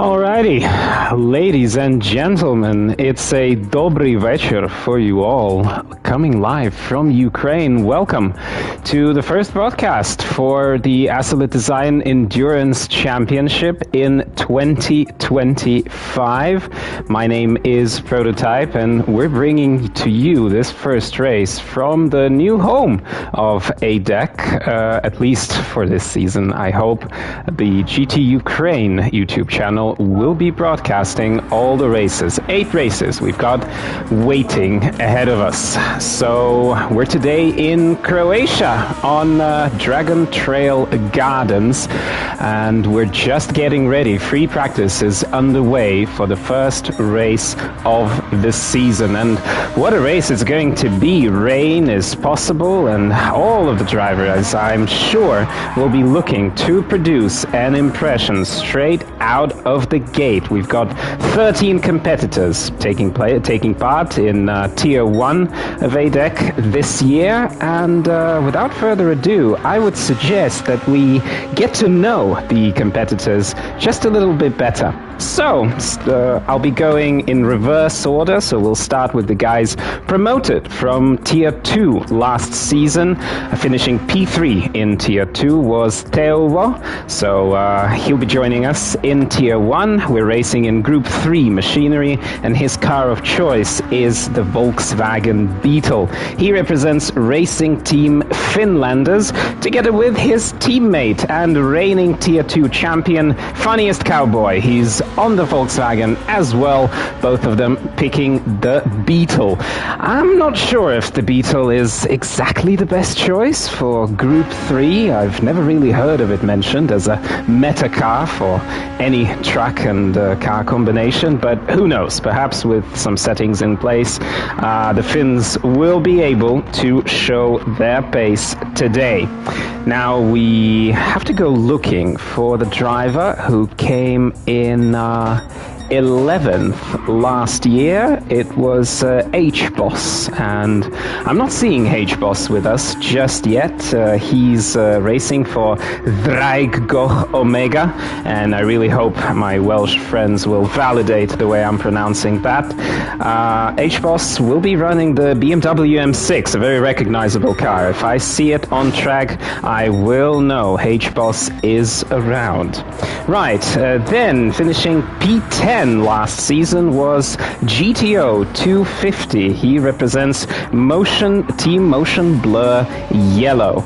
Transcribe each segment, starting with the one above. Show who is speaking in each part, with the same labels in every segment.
Speaker 1: Alrighty, ladies and gentlemen, it's a dobry večer for you all, coming live from Ukraine. Welcome to the first broadcast for the Asselit Design Endurance Championship in 2025. My name is Prototype, and we're bringing to you this first race from the new home of ADEC, at least for this season, I hope. The GT Ukraine YouTube channel will be broadcasting all the races, 8 races we've got waiting ahead of us. So we're today in Croatia on Dragon Trail Gardens, and we're just getting ready. Free practice is underway for the first race of the season, and what a race it's going to be. Rain is possible, and all of the drivers, I'm sure, will be looking to produce an impression straight out of the gate. We've got 13 competitors taking part in Tier 1 of ADEC this year, and without further ado, I would suggest that we get to know the competitors just a little bit better. So, I'll be going in reverse order, so we'll start with the guys promoted from Tier 2 last season. Finishing P3 in Tier 2 was Teuvo, so he'll be joining us in Tier 1. We're racing in Group 3 machinery, and his car of choice is the Volkswagen Beetle. He represents Racing Team Finlanders, together with his teammate and reigning Tier 2 champion, Funniest Cowboy. He's on the Volkswagen as well, both of them picking the Beetle. I'm not sure if the Beetle is exactly the best choice for Group 3. I've never really heard of it mentioned as a meta car for any truck and car combination, but who knows, perhaps with some settings in place, the Finns will be able to show their pace today. Now we have to go looking for the driver who came in 11th last year. It was H-Boss, and I'm not seeing H-Boss with us just yet. He's racing for Dreiggoch Omega, and I really hope my Welsh friends will validate the way I'm pronouncing that. H-Boss will be running the BMW M6, a very recognizable car. If I see it on track, I will know H-Boss is around. Right, then finishing P10 last season was GTO 250. He represents Team Motion Blur Yellow.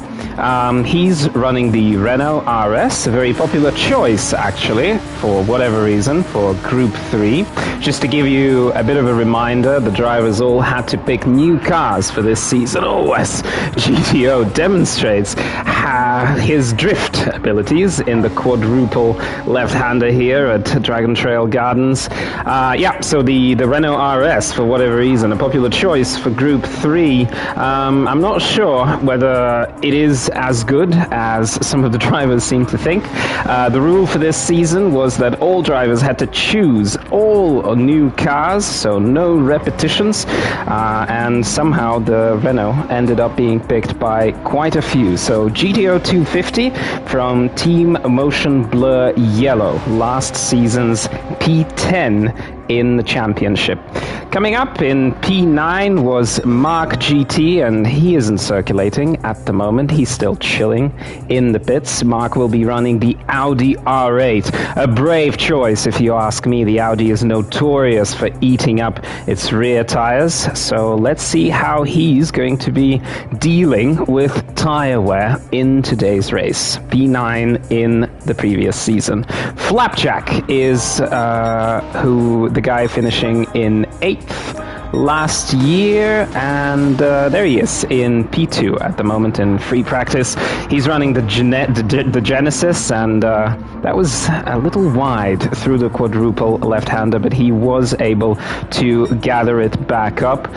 Speaker 1: He's running the Renault RS, a very popular choice, actually, for whatever reason, for Group 3. Just to give you a bit of a reminder, the drivers all had to pick new cars for this season. Oh, as GTO demonstrates his drift abilities in the quadruple left-hander here at Dragon Trail Gardens. So the Renault RS, for whatever reason, a popular choice for Group 3. I'm not sure whether it is as good as some of the drivers seem to think. The rule for this season was that all drivers had to choose all new cars, so no repetitions, and somehow the Renault ended up being picked by quite a few. So GTO 250 from Team Motion Blur Yellow, last season's P10 in the championship. Coming up in P9 was Mark GT, and he isn't circulating at the moment. He's still chilling in the pits. Mark will be running the Audi R8. A brave choice, if you ask me. The Audi is notorious for eating up its rear tires, so let's see how he's going to be dealing with tire wear in today's race. P9 in the previous season. Flapjack is the guy finishing in 8th last year, and there he is in P2 at the moment in free practice. He's running the Genesis, and that was a little wide through the quadruple left-hander, but he was able to gather it back up.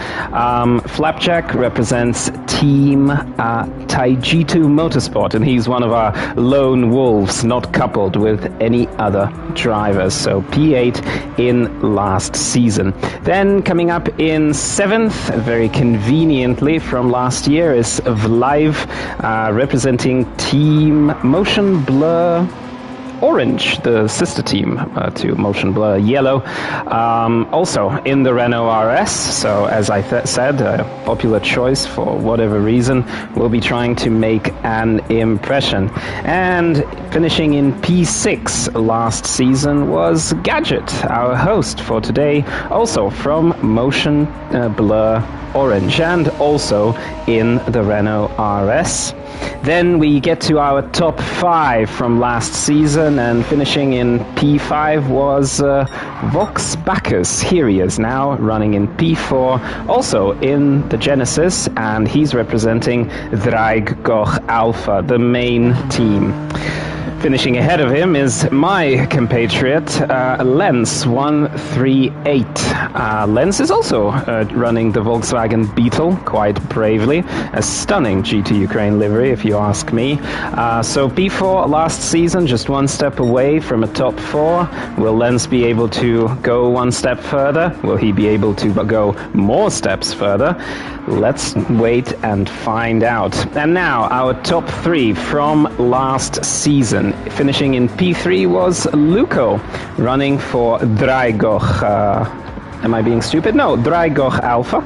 Speaker 1: Flapjack represents Team Taijitsu Motorsport, and he's one of our lone wolves, not coupled with any other drivers. So P8 in last season. Then coming up in 7th, very conveniently from last year, is Vlive, representing Team Motion Blur Orange, the sister team to Motion Blur Yellow, also in the Renault RS. So as I said, a popular choice for whatever reason, will be trying to make an impression. And finishing in P6 last season was Gadget, our host for today, also from Motion Blur Orange, and also in the Renault RS. Then we get to our top 5 from last season, and finishing in P5 was Vox Bacchus. Here he is now, running in P4, also in the Genesis, and he's representing Draig Goch Alpha, the main team. Finishing ahead of him is my compatriot, Lens 138. Lens is also running the Volkswagen Beetle quite bravely. A stunning GT Ukraine livery, if you ask me. So P4 last season, just one step away from a top 4. Will Lens be able to go one step further? Will he be able to go more steps further? Let's wait and find out. And now our top 3 from last season. Finishing in P3 was Luco, running for Draigoch. Am I being stupid? No, Draigoch Alpha.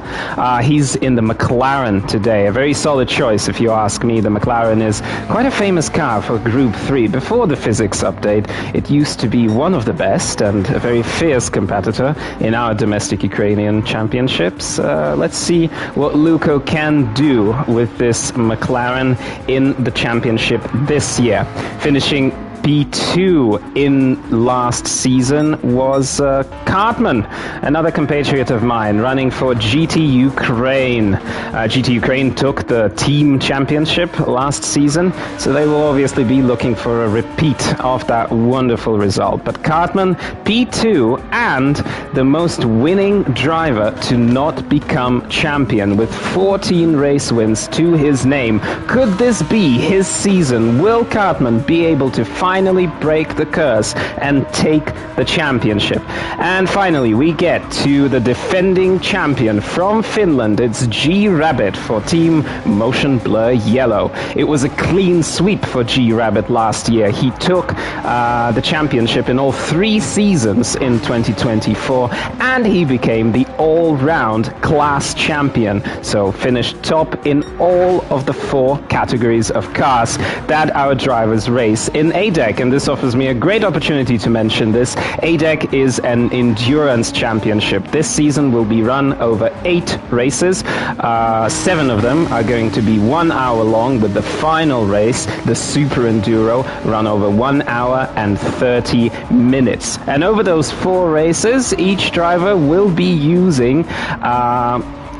Speaker 1: He's in the McLaren today. A very solid choice, if you ask me. The McLaren is quite a famous car for Group 3. Before the physics update, it used to be one of the best and a very fierce competitor in our domestic Ukrainian championships. Let's see what Luco can do with this McLaren in the championship this year. Finishing P2 in last season was Cartman, another compatriot of mine, running for GT Ukraine. GT Ukraine took the team championship last season, so they will obviously be looking for a repeat of that wonderful result. But Cartman, P2, and the most winning driver to not become champion, with 14 race wins to his name. Could this be his season? Will Cartman be able to finally break the curse and take the championship? And finally, we get to the defending champion from Finland. It's JiiRabbit for Team Motion Blur Yellow. It was a clean sweep for JiiRabbit last year. He took the championship in all 3 seasons in 2024, and he became the all-round class champion. So finished top in all of the 4 categories of cars that our drivers race in ADEC. And this offers me a great opportunity to mention this. ADEC is an endurance championship. This season will be run over 8 races. 7 of them are going to be 1 hour long, with the final race, the Super Enduro, run over 1 hour and 30 minutes. And over those 4 races, each driver will be using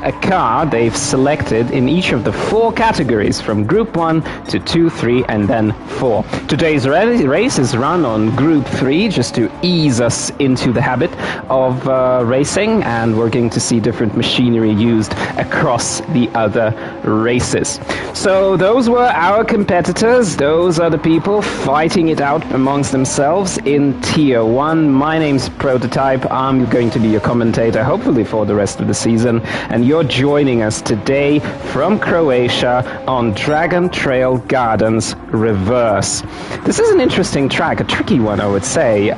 Speaker 1: a car they've selected in each of the 4 categories, from Group 1 to 2, 3, and then 4. Today's race is run on Group 3, just to ease us into the habit of racing, and we're going to see different machinery used across the other races. So those were our competitors. Those are the people fighting it out amongst themselves in Tier 1. My name's Prototype. I'm going to be your commentator, hopefully for the rest of the season, and you're joining us today from Croatia on Dragon Trail Gardens Reverse. This is an interesting track, a tricky one, I would say.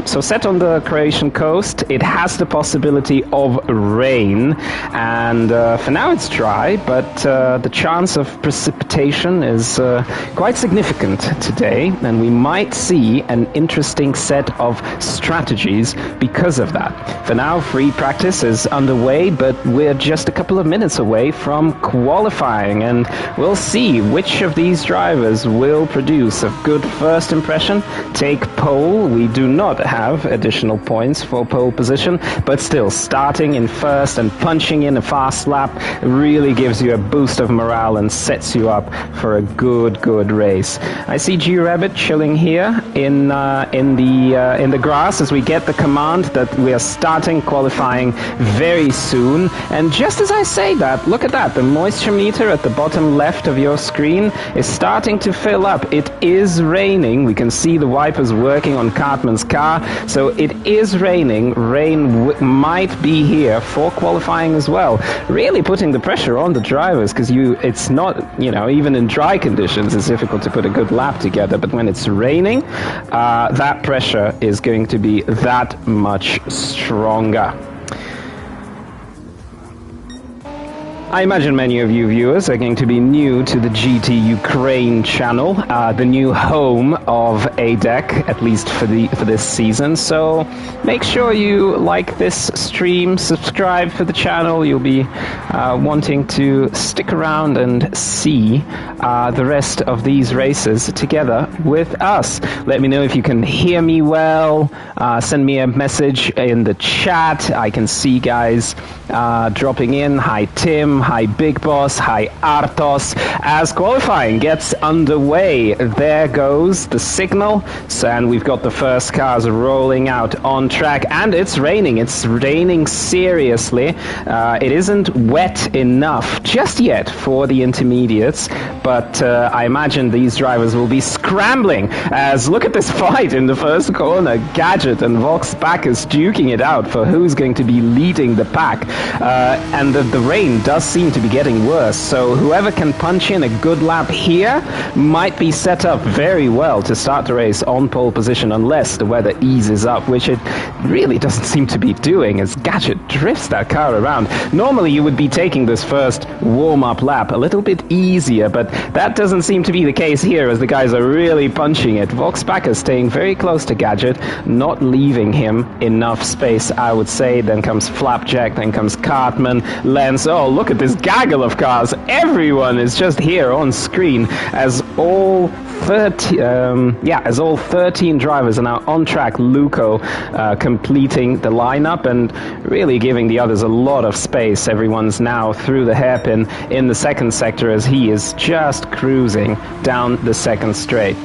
Speaker 1: So set on the Croatian coast, it has the possibility of rain, and for now it's dry, but the chance of precipitation is quite significant today, and we might see an interesting set of strategies because of that. For now, free practice is underway, but we're just a couple of minutes away from qualifying, and we'll see which of these drivers will produce a good first impression, take pole. We do not have additional points for pole position, but still, starting in first and punching in a fast lap really gives you a boost of morale and sets you up for a good race. I see JiiRabbit chilling here in the grass as we get the command that we are starting qualifying very soon, and just as I say that, look at that. The moisture meter at the bottom left of your screen is starting to fill up. It is raining. We can see the wipers working on Cartman's car. So it is raining. Rain might be here for qualifying as well. Really putting the pressure on the drivers, because it's not, even in dry conditions, it's difficult to put a good lap together. But when it's raining, that pressure is going to be that much stronger. I imagine many of you viewers are going to be new to the GT Ukraine channel, the new home of ADEC, at least for this season. So make sure you like this stream, subscribe for the channel. You'll be wanting to stick around and see the rest of these races together with us. Let me know if you can hear me well. Send me a message in the chat. I can see guys dropping in. Hi Tim. Hi Big Boss, hi Artos. As qualifying gets underway, there goes the signal, and we've got the first cars rolling out on track, and it's raining. It's raining seriously. It isn't wet enough just yet for the intermediates, but I imagine these drivers will be scrambling, as look at this fight in the first corner. Gadget and Vox Bacchus duking it out for who's going to be leading the pack, and the rain does seem to be getting worse, so whoever can punch in a good lap here might be set up very well to start the race on pole position, unless the weather eases up, which it really doesn't seem to be doing, as Gadget drifts that car around. Normally you would be taking this first warm-up lap a little bit easier, but that doesn't seem to be the case here, as the guys are really punching it. Vox Bacchus staying very close to Gadget, not leaving him enough space, I would say. Then comes Flapjack, then comes Cartman, Lance. Oh, look at this gaggle of cars. Everyone is just here on screen, as all 13 drivers are now on track. Luco completing the lineup and really giving the others a lot of space. Everyone's now through the hairpin in the second sector, as he is just cruising down the second straight.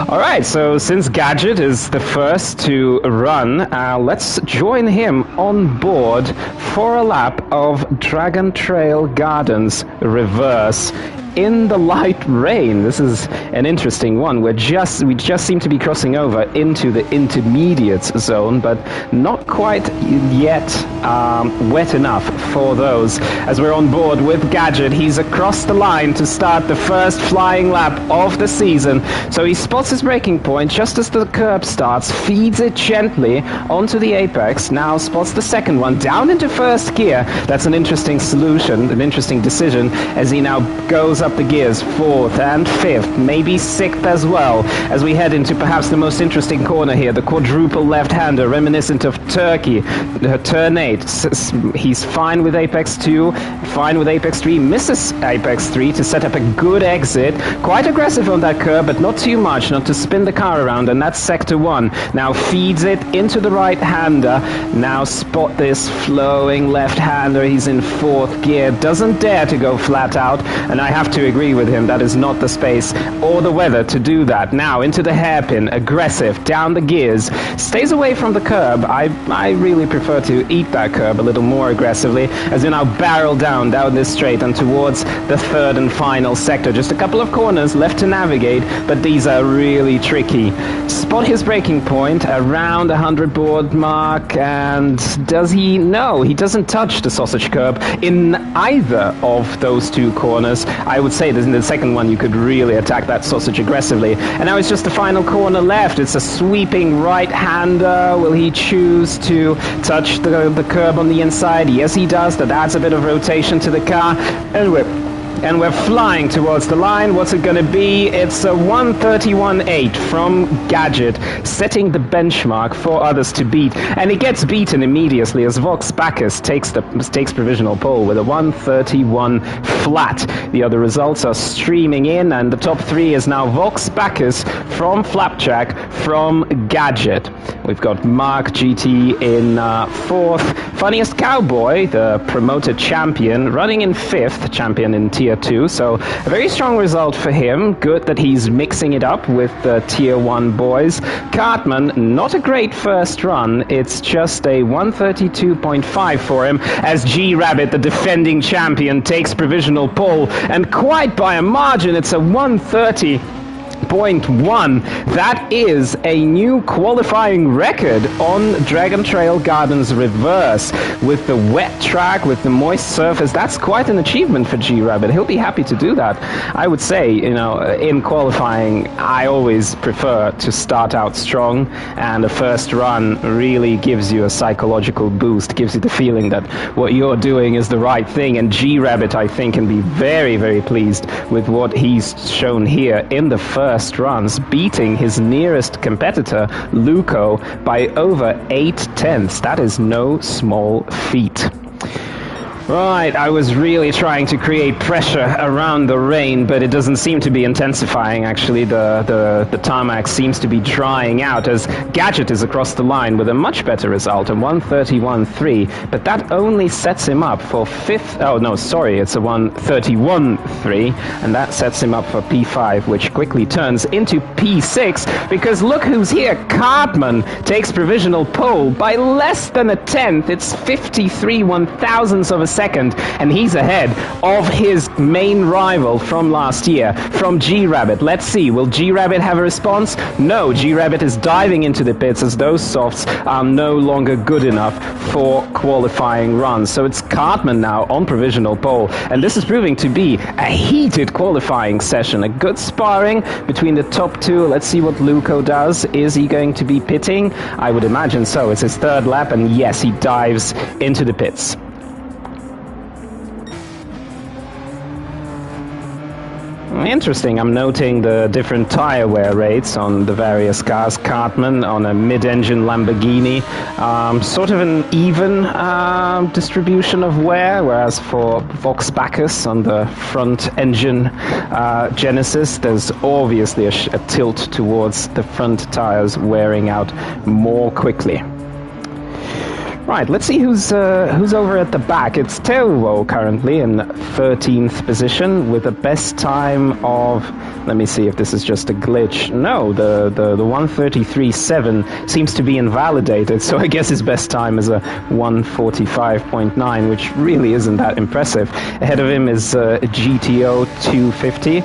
Speaker 1: All right, so since Gadget is the first to run, let's join him on board for a lap of Dragon Trail Gardens reverse in the light rain. This is an interesting one. We just seem to be crossing over into the intermediates zone, but not quite yet wet enough for those. As we're on board with Gadget, he's across the line to start the first flying lap of the season. So he spots his braking point just as the curb starts, feeds it gently onto the apex, now spots the second one down into first gear. That's an interesting solution, an interesting decision, as he now goes up the gears, fourth and fifth, maybe sixth as well, as we head into perhaps the most interesting corner here, the quadruple left-hander, reminiscent of Turkey, turn 8. He's fine with Apex 2, fine with Apex 3, misses Apex 3 to set up a good exit, quite aggressive on that curb, but not too much, not to spin the car around, and that's sector 1. Now feeds it into the right-hander, now spot this flowing left-hander, he's in fourth gear, doesn't dare to go flat out, and I have to agree with him, that is not the space or the weather to do that. Now into the hairpin, aggressive, down the gears, stays away from the curb. I really prefer to eat that curb a little more aggressively, as we now barrel down this straight and towards the third and final sector. Just a couple of corners left to navigate, but these are really tricky. Spot his braking point around the 100 board mark, and does he? No, he doesn't touch the sausage curb in either of those two corners. I would say that in the second one you could really attack that sausage aggressively. And now it's just the final corner left. It's a sweeping right-hander. Will he choose to touch the curb on the inside? Yes, he does. That adds a bit of rotation to the car. And we're flying towards the line. What's it going to be? It's a 1:31.8 from Gadget, setting the benchmark for others to beat. And it gets beaten immediately, as Vox Bacchus takes provisional pole with a 1:31 flat. The other results are streaming in, and the top three is now Vox Bacchus from Flapjack from Gadget. We've got Mark GT in fourth. Funniest Cowboy, the promoted champion, running in fifth, champion in Tier 2. So a very strong result for him. Good that he's mixing it up with the Tier 1 boys. Cartman, not a great first run. It's just a 132.5 for him as JiiRabbit, the defending champion, takes provisional pole, and quite by a margin. It's a 130.1. That is a new qualifying record on Dragon Trail Gardens Reverse. With the wet track, with the moist surface, that's quite an achievement for JiiRabbit. He'll be happy to do that. I would say, you know, in qualifying, I always prefer to start out strong, and the first run really gives you a psychological boost, gives you the feeling that what you're doing is the right thing, and JiiRabbit, I think, can be very, very pleased with what he's shown here in the first runs, beating his nearest competitor, Luco, by over 8/10. That is no small feat. Right, I was really trying to create pressure around the rain, but it doesn't seem to be intensifying, actually. The tarmac seems to be drying out as Gadget is across the line with a much better result, a 131.3, but that only sets him up for fifth. Oh, no, sorry, it's a 131.3, and that sets him up for P5, which quickly turns into P6, because look who's here. Cartman takes provisional pole by less than a tenth. It's 53/1000ths of a second, and he's ahead of his main rival from last year, from JiiRabbit. Let's see, will JiiRabbit have a response? No, JiiRabbit is diving into the pits as those softs are no longer good enough for qualifying runs. So it's Cartman now on provisional pole, and this is proving to be a heated qualifying session. A good sparring between the top two. Let's see what Luco does. Is he going to be pitting? I would imagine so. It's his third lap, and yes, he dives into the pits. Interesting. I'm noting the different tire wear rates on the various cars. Cartman on a mid-engine Lamborghini, sort of an even distribution of wear, whereas for Vox Bacchus on the front-engine Genesis, there's obviously a tilt towards the front tires wearing out more quickly. Right, let's see who's over at the back. It's Teowo currently in 13th position with a best time of, let me see if this is just a glitch. No, the 133.7 seems to be invalidated, so I guess his best time is a 145.9, which really isn't that impressive. Ahead of him is GTO 250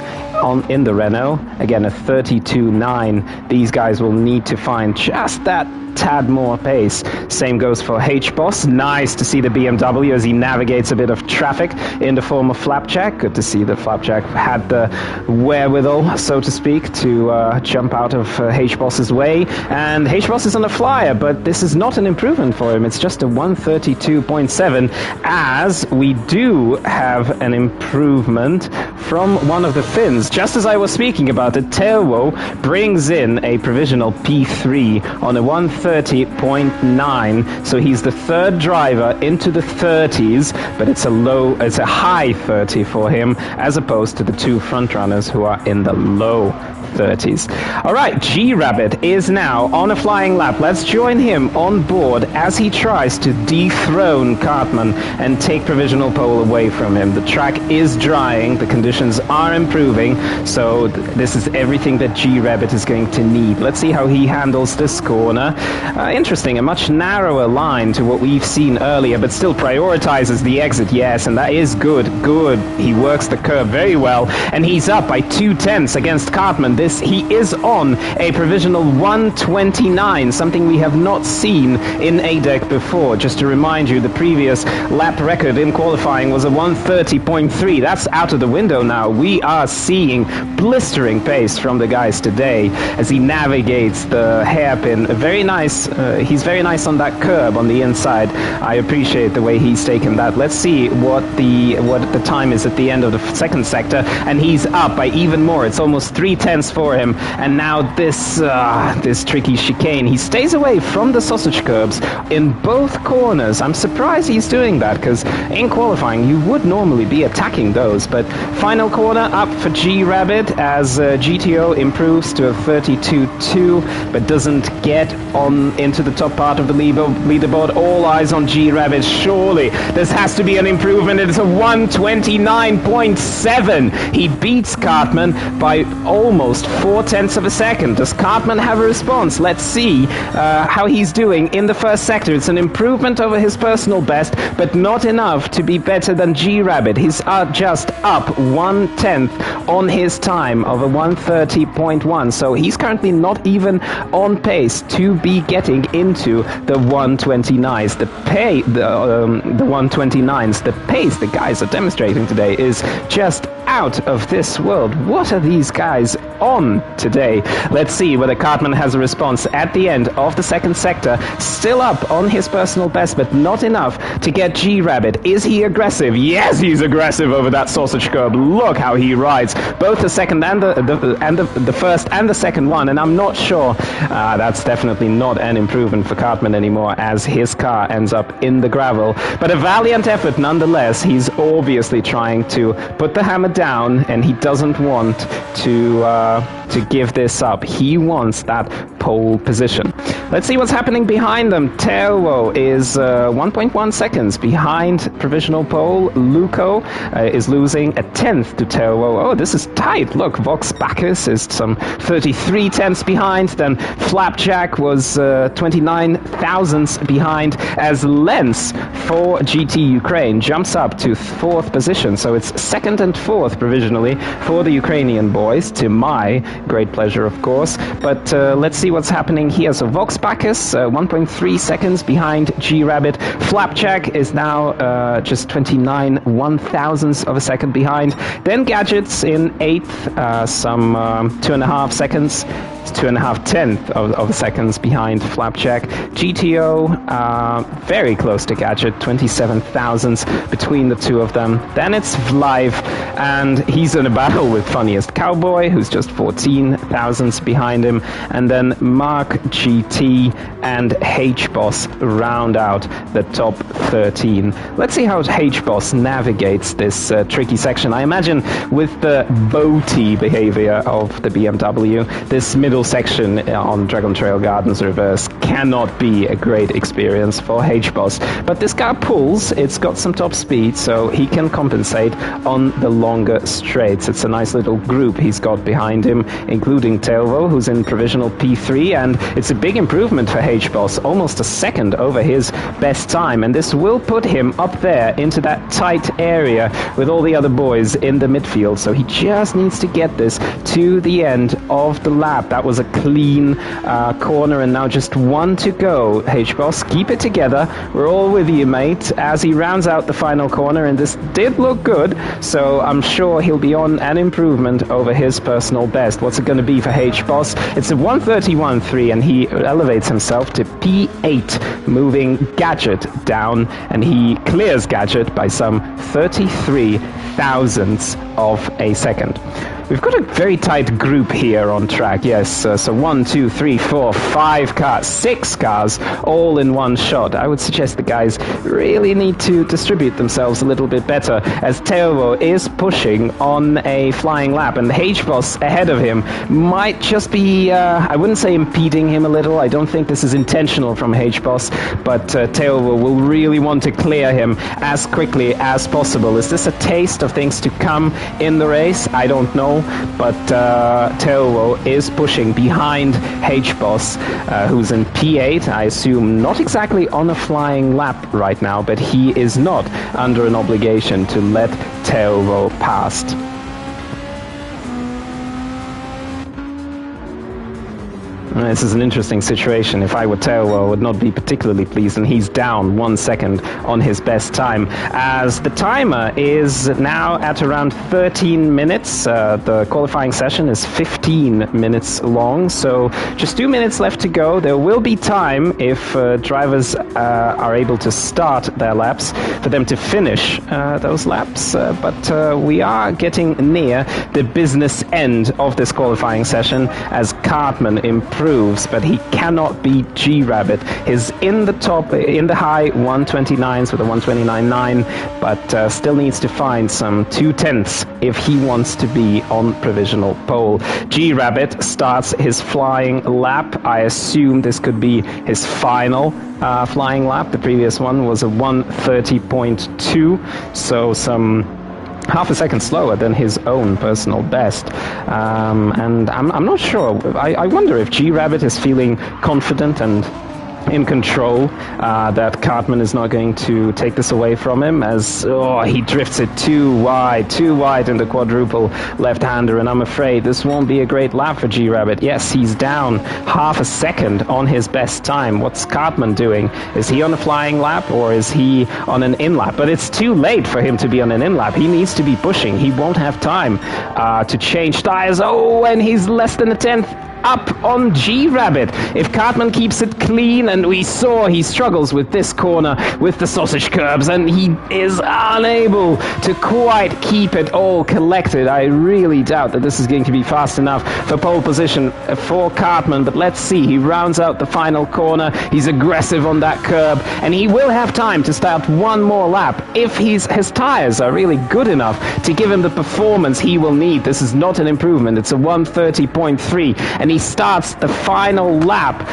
Speaker 1: in the Renault. Again, a 32.9. These guys will need to find just that tad more pace. Same goes for H-Boss. Nice to see the BMW as he navigates a bit of traffic in the form of Flapjack. Good to see that Flapjack had the wherewithal, so to speak, to jump out of H-Boss's way. And H-Boss is on a flyer, but this is not an improvement for him. It's just a 132.7, as we do have an improvement from one of the Finns. Just as I was speaking about it, Teowo brings in a provisional P3 on a 130.9, so he's the third driver into the 30s, but it's a high 30 for him, as opposed to the two front runners who are in the low 30s. All right, JiiRabbit is now on a flying lap. Let's join him on board as he tries to dethrone Cartman and take provisional pole away from him. The track is drying, the conditions are improving, so this is everything that JiiRabbit is going to need. Let's see how he handles this corner. Interesting, a much narrower line to what we've seen earlier, but still prioritizes the exit, yes, and that is good. He works the curb very well, and he's up by 2/10 against Cartman. He is on a provisional 129, something we have not seen in ADEC before. Just to remind you, the previous lap record in qualifying was a 130.3. That's out of the window now. We are seeing blistering pace from the guys today as he navigates the hairpin. Very nice. He's very nice on that curb on the inside. I appreciate the way he's taken that. Let's see what the time is at the end of the second sector, and he's up by even more. It's almost 3/10 for him. And now this tricky chicane. He stays away from the sausage curbs in both corners. I'm surprised he's doing that, because in qualifying you would normally be attacking those. But final corner up for JiiRabbit as GTO improves to a 32.2, but doesn't get on into the top part of the leaderboard. All eyes on JiiRabbit. Surely this has to be an improvement. It's a 129.7. He beats Cartman by almost 0.4 of a second. Does Cartman have a response? Let's see how he's doing in the first sector. It's an improvement over his personal best, but not enough to be better than JiiRabbit. He's just up 1/10 on his time of a 130.1. So he's currently not even on pace to be getting into the 129s. The 129s, the pace the guys are demonstrating today is just out of this world. What are these guys on today? Let's see whether Cartman has a response at the end of the second sector. Still up on his personal best, but not enough to get JiiRabbit. Is he aggressive? Yes, he's aggressive over that sausage curb. Look how he rides both the second and the first and the second one, and I'm not sure that's definitely not an improvement for Cartman anymore, as his car ends up in the gravel. But a valiant effort nonetheless. He's obviously trying to put the hammer down, and he doesn't want to give this up. He wants that pole position. Let's see what's happening behind them. Telvo is 1.1 seconds behind provisional pole. Luco is losing a 1/10 to Telvo. Oh, this is tight. Look, Vox Bacchus is some 33 tenths behind. Then Flapjack was 29 thousandths behind, as Lenz for GT Ukraine jumps up to 4th position. So it's 2nd and 4th provisionally for the Ukrainian boys, to my great pleasure, of course. But let's see what's happening here. So Vox Bacchus, 1.3 seconds behind JiiRabbit. Flapjack is now just 29 1/1000ths of a second behind. Then Gadgets in 8th, some 2.5 seconds. 2.5 of a seconds behind Flapjack. GTO, very close to Gadget, 27 thousandths between the two of them. Then it's Vlive, and he's in a battle with Funniest Cowboy, who's just 14 thousandths behind him. And then Mark GT and H-Boss round out the top 13. Let's see how H-Boss navigates this tricky section. I imagine with the boaty behavior of the BMW, this middle section on Dragon Trail Gardens Reverse cannot be a great experience for H-Boss. But this car pulls, it's got some top speed, so he can compensate on the longer straights. It's a nice little group he's got behind him, including Telvo, who's in provisional P3, and it's a big improvement for H-Boss, almost a second over his best time, and this will put him up there into that tight area with all the other boys in the midfield. So he just needs to get this to the end of the lap. That was a clean corner, and now just one to go. H-Boss, keep it together. We're all with you, mate, as he rounds out the final corner, and this did look good, so I'm sure he'll be on an improvement over his personal best. What's it going to be for H-Boss? It's a 131.3, and he elevates himself to P8, moving Gadget down, and he clears Gadget by some 33 thousandths of a second. We've got a very tight group here on track, yes. So 1, 2, 3, 4, 5 cars, 6 cars, all in one shot. I would suggest the guys really need to distribute themselves a little bit better, as Telvo is pushing on a flying lap, and H-Boss ahead of him might just be, I wouldn't say impeding him a little. I don't think this is intentional from H-Boss, but Telvo will really want to clear him as quickly as possible. Is this a taste of things to come in the race? I don't know. But Telvo is pushing behind H-Boss, who's in P8. I assume not exactly on a flying lap right now, but he is not under an obligation to let Telvo past. This is an interesting situation. If I were Teo, I would not be particularly pleased, and he's down 1 second on his best time. As the timer is now at around 13 minutes, the qualifying session is 15 minutes long, so just 2 minutes left to go. There will be time if drivers are able to start their laps for them to finish those laps, but we are getting near the business end of this qualifying session as Cartman improves, but he cannot beat JiiRabbit. He's in the top, in the high 129s with a 129.9, but still needs to find some 2/10 if he wants to be on provisional pole. JiiRabbit starts his flying lap. I assume this could be his final flying lap. The previous one was a 1:30.2, so some half a second slower than his own personal best. And I'm not sure. I wonder if JiiRabbit is feeling confident and in control, that Cartman is not going to take this away from him, as he drifts it too wide in the quadruple left-hander, and I'm afraid this won't be a great lap for JiiRabbit. Yes, he's down half a second on his best time. What's Cartman doing? Is he on a flying lap or is he on an in-lap? But it's too late for him to be on an in-lap. He needs to be pushing. He won't have time to change tires. And he's less than a tenth up on JiiRabbit. If Cartman keeps it clean, and we saw he struggles with this corner with the sausage curbs, and he is unable to quite keep it all collected. I really doubt that this is going to be fast enough for pole position for Cartman, but let's see. He rounds out the final corner. He's aggressive on that curb, and he will have time to start one more lap if his tires are really good enough to give him the performance he will need. This is not an improvement. It's a 1:30.3, and he starts the final lap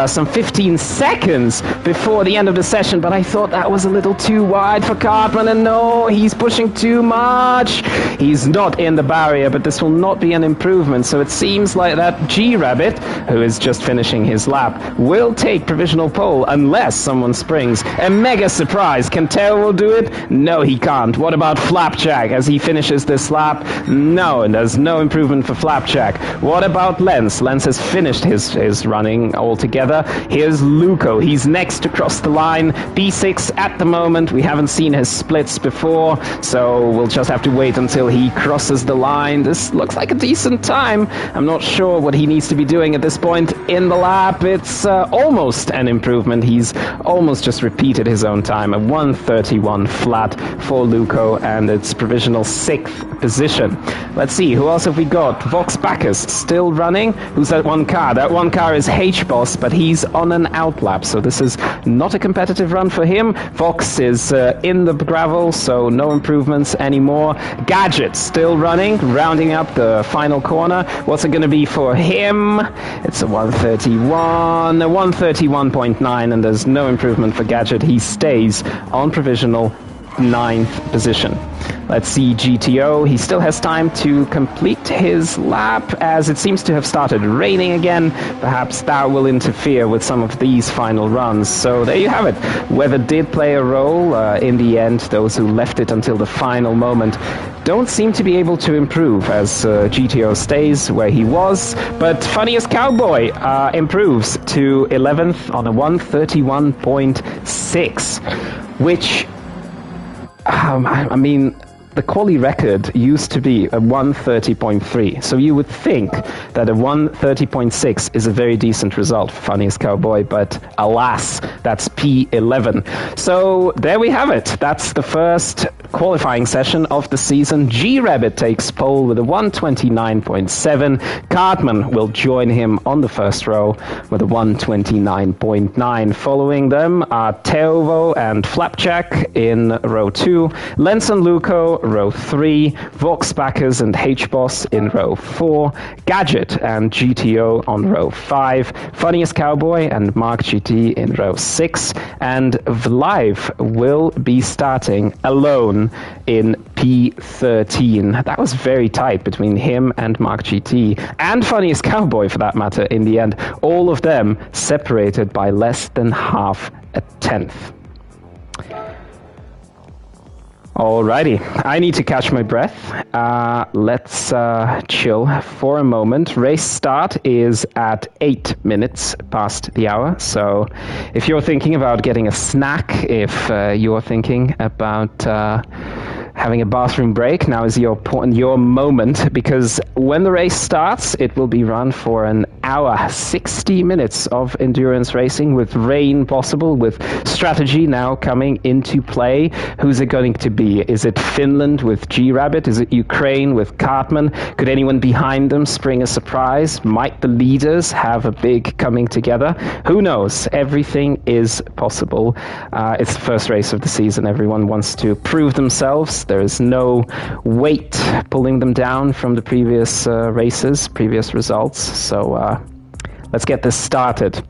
Speaker 1: some 15 seconds before the end of the session, but I thought that was a little too wide for Cartman, and no, he's pushing too much. He's not in the barrier, but this will not be an improvement, so it seems like that JiiRabbit, who is just finishing his lap, will take provisional pole unless someone springs. A mega surprise. Can Teo do it? No, he can't. What about Flapjack as he finishes this lap? No, and there's no improvement for Flapjack. What about Lenz? Lenz has finished his running altogether. Here's Luco. He's next to cross the line. P6 at the moment. We haven't seen his splits before, so we'll just have to wait until he crosses the line. This looks like a decent time. I'm not sure what he needs to be doing at this point in the lap. It's almost an improvement. He's almost just repeated his own time. A 1:31 flat for Luco, and it's provisional 6th position. Let's see, who else have we got? Vox Bacchus still running. Who's that one car? That one car is H-Boss, but he's on an outlap, so this is not a competitive run for him. Vox is in the gravel, so no improvements anymore. Gadget still running, rounding up the final corner. What's it going to be for him? It's a 1:31, a 1:31.9, and there's no improvement for Gadget. He stays on provisional 9th position. Let's see GTO. He still has time to complete his lap, as it seems to have started raining again. Perhaps that will interfere with some of these final runs. So there you have it. Weather did play a role in the end. Those who left it until the final moment don't seem to be able to improve, as GTO stays where he was. But Funniest Cowboy improves to 11th on a 1:31.6, which I mean, the quali record used to be a 1:30.3, so you would think that a 1:30.6 is a very decent result for Funniest Cowboy, but alas, that's P11. So there we have it. That's the first qualifying session of the season. JiiRabbit takes pole with a 1:29.7. Cartman will join him on the first row with a 1:29.9. Following them are Teovo and Flapjack in row 2, Lenz and Luco row 3, Vox Bacchus and H-Boss in row 4, Gadget and GTO on row 5, Funniest Cowboy and Mark GT in row 6, and Vlive will be starting alone in P13. That was very tight between him and Mark GT, and Funniest Cowboy for that matter in the end. All of them separated by less than half a tenth. Alrighty, I need to catch my breath. Let's chill for a moment. Race start is at 8 minutes past the hour. So if you're thinking about getting a snack, if you're thinking about having a bathroom break, now is your moment, because when the race starts, it will be run for an hour, 60 minutes of endurance racing, with rain possible, with strategy now coming into play. Who's it going to be? Is it Finland with JiiRabbit? Is it Ukraine with Cartman? Could anyone behind them spring a surprise? Might the leaders have a big coming together? Who knows? Everything is possible. It's the first race of the season. Everyone wants to prove themselves. There is no weight pulling them down from the previous races, previous results. So let's get this started.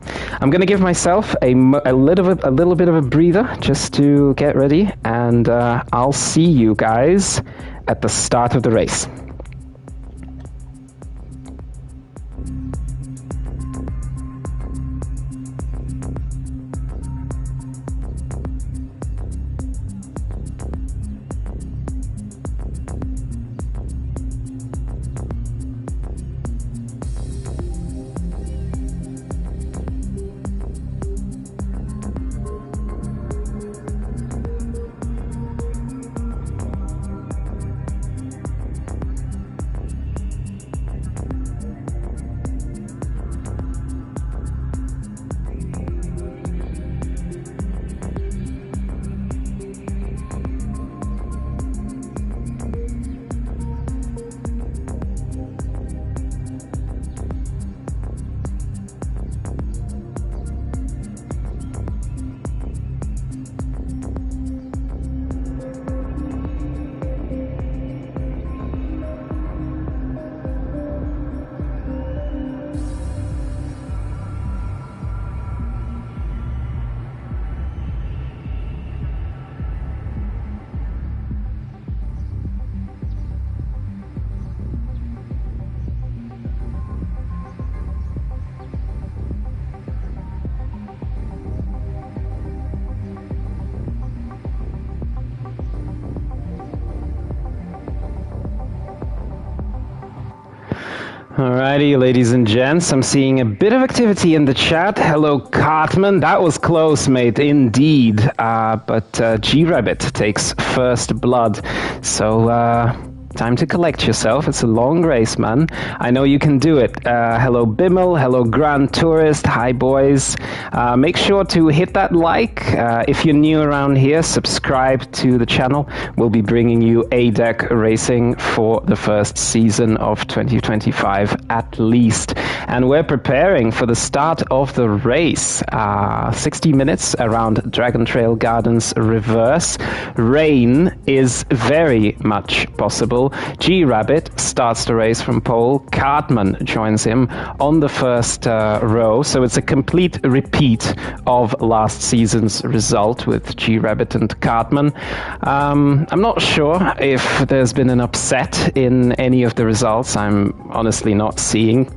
Speaker 1: I'm going to give myself a little bit of a breather just to get ready, and I'll see you guys at the start of the race. Alrighty, ladies and gents, I'm seeing a bit of activity in the chat. Hello, Cartman. That was close, mate, indeed. But JiiRabbit takes first blood. So, time to collect yourself. It's a long race, man. I know you can do it. Hello, Bimmel. Hello, Grand Tourist. Hi, boys. Make sure to hit that like. If you're new around here, subscribe to the channel. We'll be bringing you ADEC racing for the first season of 2025 at least. And we're preparing for the start of the race. 60 minutes around Dragon Trail Gardens Reverse. Rain is very much possible. JiiRabbit starts the race from pole. Cartman joins him on the first row. So it's a complete repeat of last season's result with JiiRabbit and Cartman. I'm not sure if there's been an upset in any of the results. I'm honestly not seeing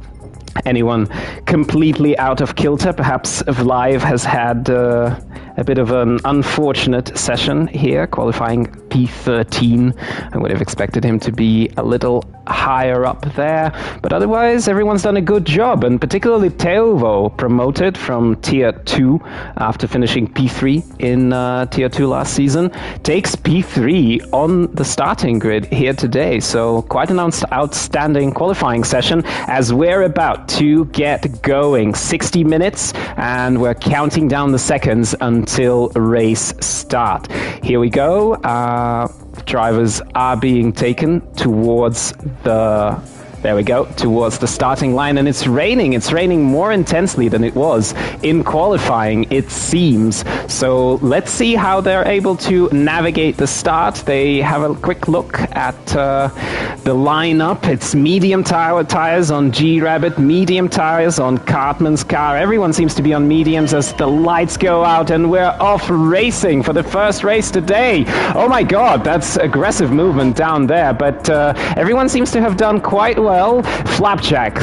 Speaker 1: anyone completely out of kilter. Perhaps Vlive has had a bit of an unfortunate session here, qualifying P13. I would have expected him to be a little higher up there, but otherwise everyone's done a good job, and particularly Teovo, promoted from Tier 2 after finishing P3 in Tier 2 last season, takes P3 on the starting grid here today. So quite an outstanding qualifying session as we're about to get going. 60 minutes, and we're counting down the seconds until race start. Here we go. Drivers are being taken towards towards the starting line, and it's raining. It's raining more intensely than it was in qualifying, it seems. So let's see how they're able to navigate the start. They have a quick look at the lineup. It's medium tires on JiiRabbit, medium tires on Cartman's car. Everyone seems to be on mediums as the lights go out, and we're off racing for the first race today. Oh my god, that's aggressive movement down there, but everyone seems to have done quite well well. Flapjack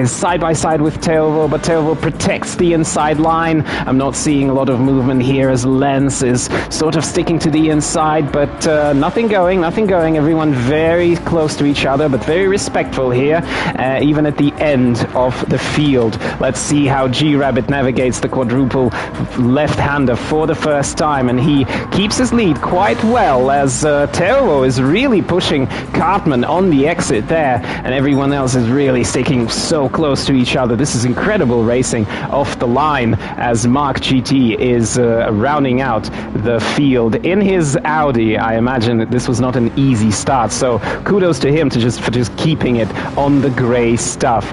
Speaker 1: is side by side with Teovo, but Teovo protects the inside line. I'm not seeing a lot of movement here as Lens is sort of sticking to the inside, but nothing going. Everyone very close to each other, but very respectful here, even at the end of the field. Let's see how JiiRabbit navigates the quadruple left-hander for the first time, and he keeps his lead quite well as Teovo is really pushing Cartman on the exit there, and everyone else is really sticking so close to each other. This is incredible racing off the line as Mark GT is rounding out the field in his Audi. I imagine that this was not an easy start, so kudos to him for just keeping it on the grey stuff.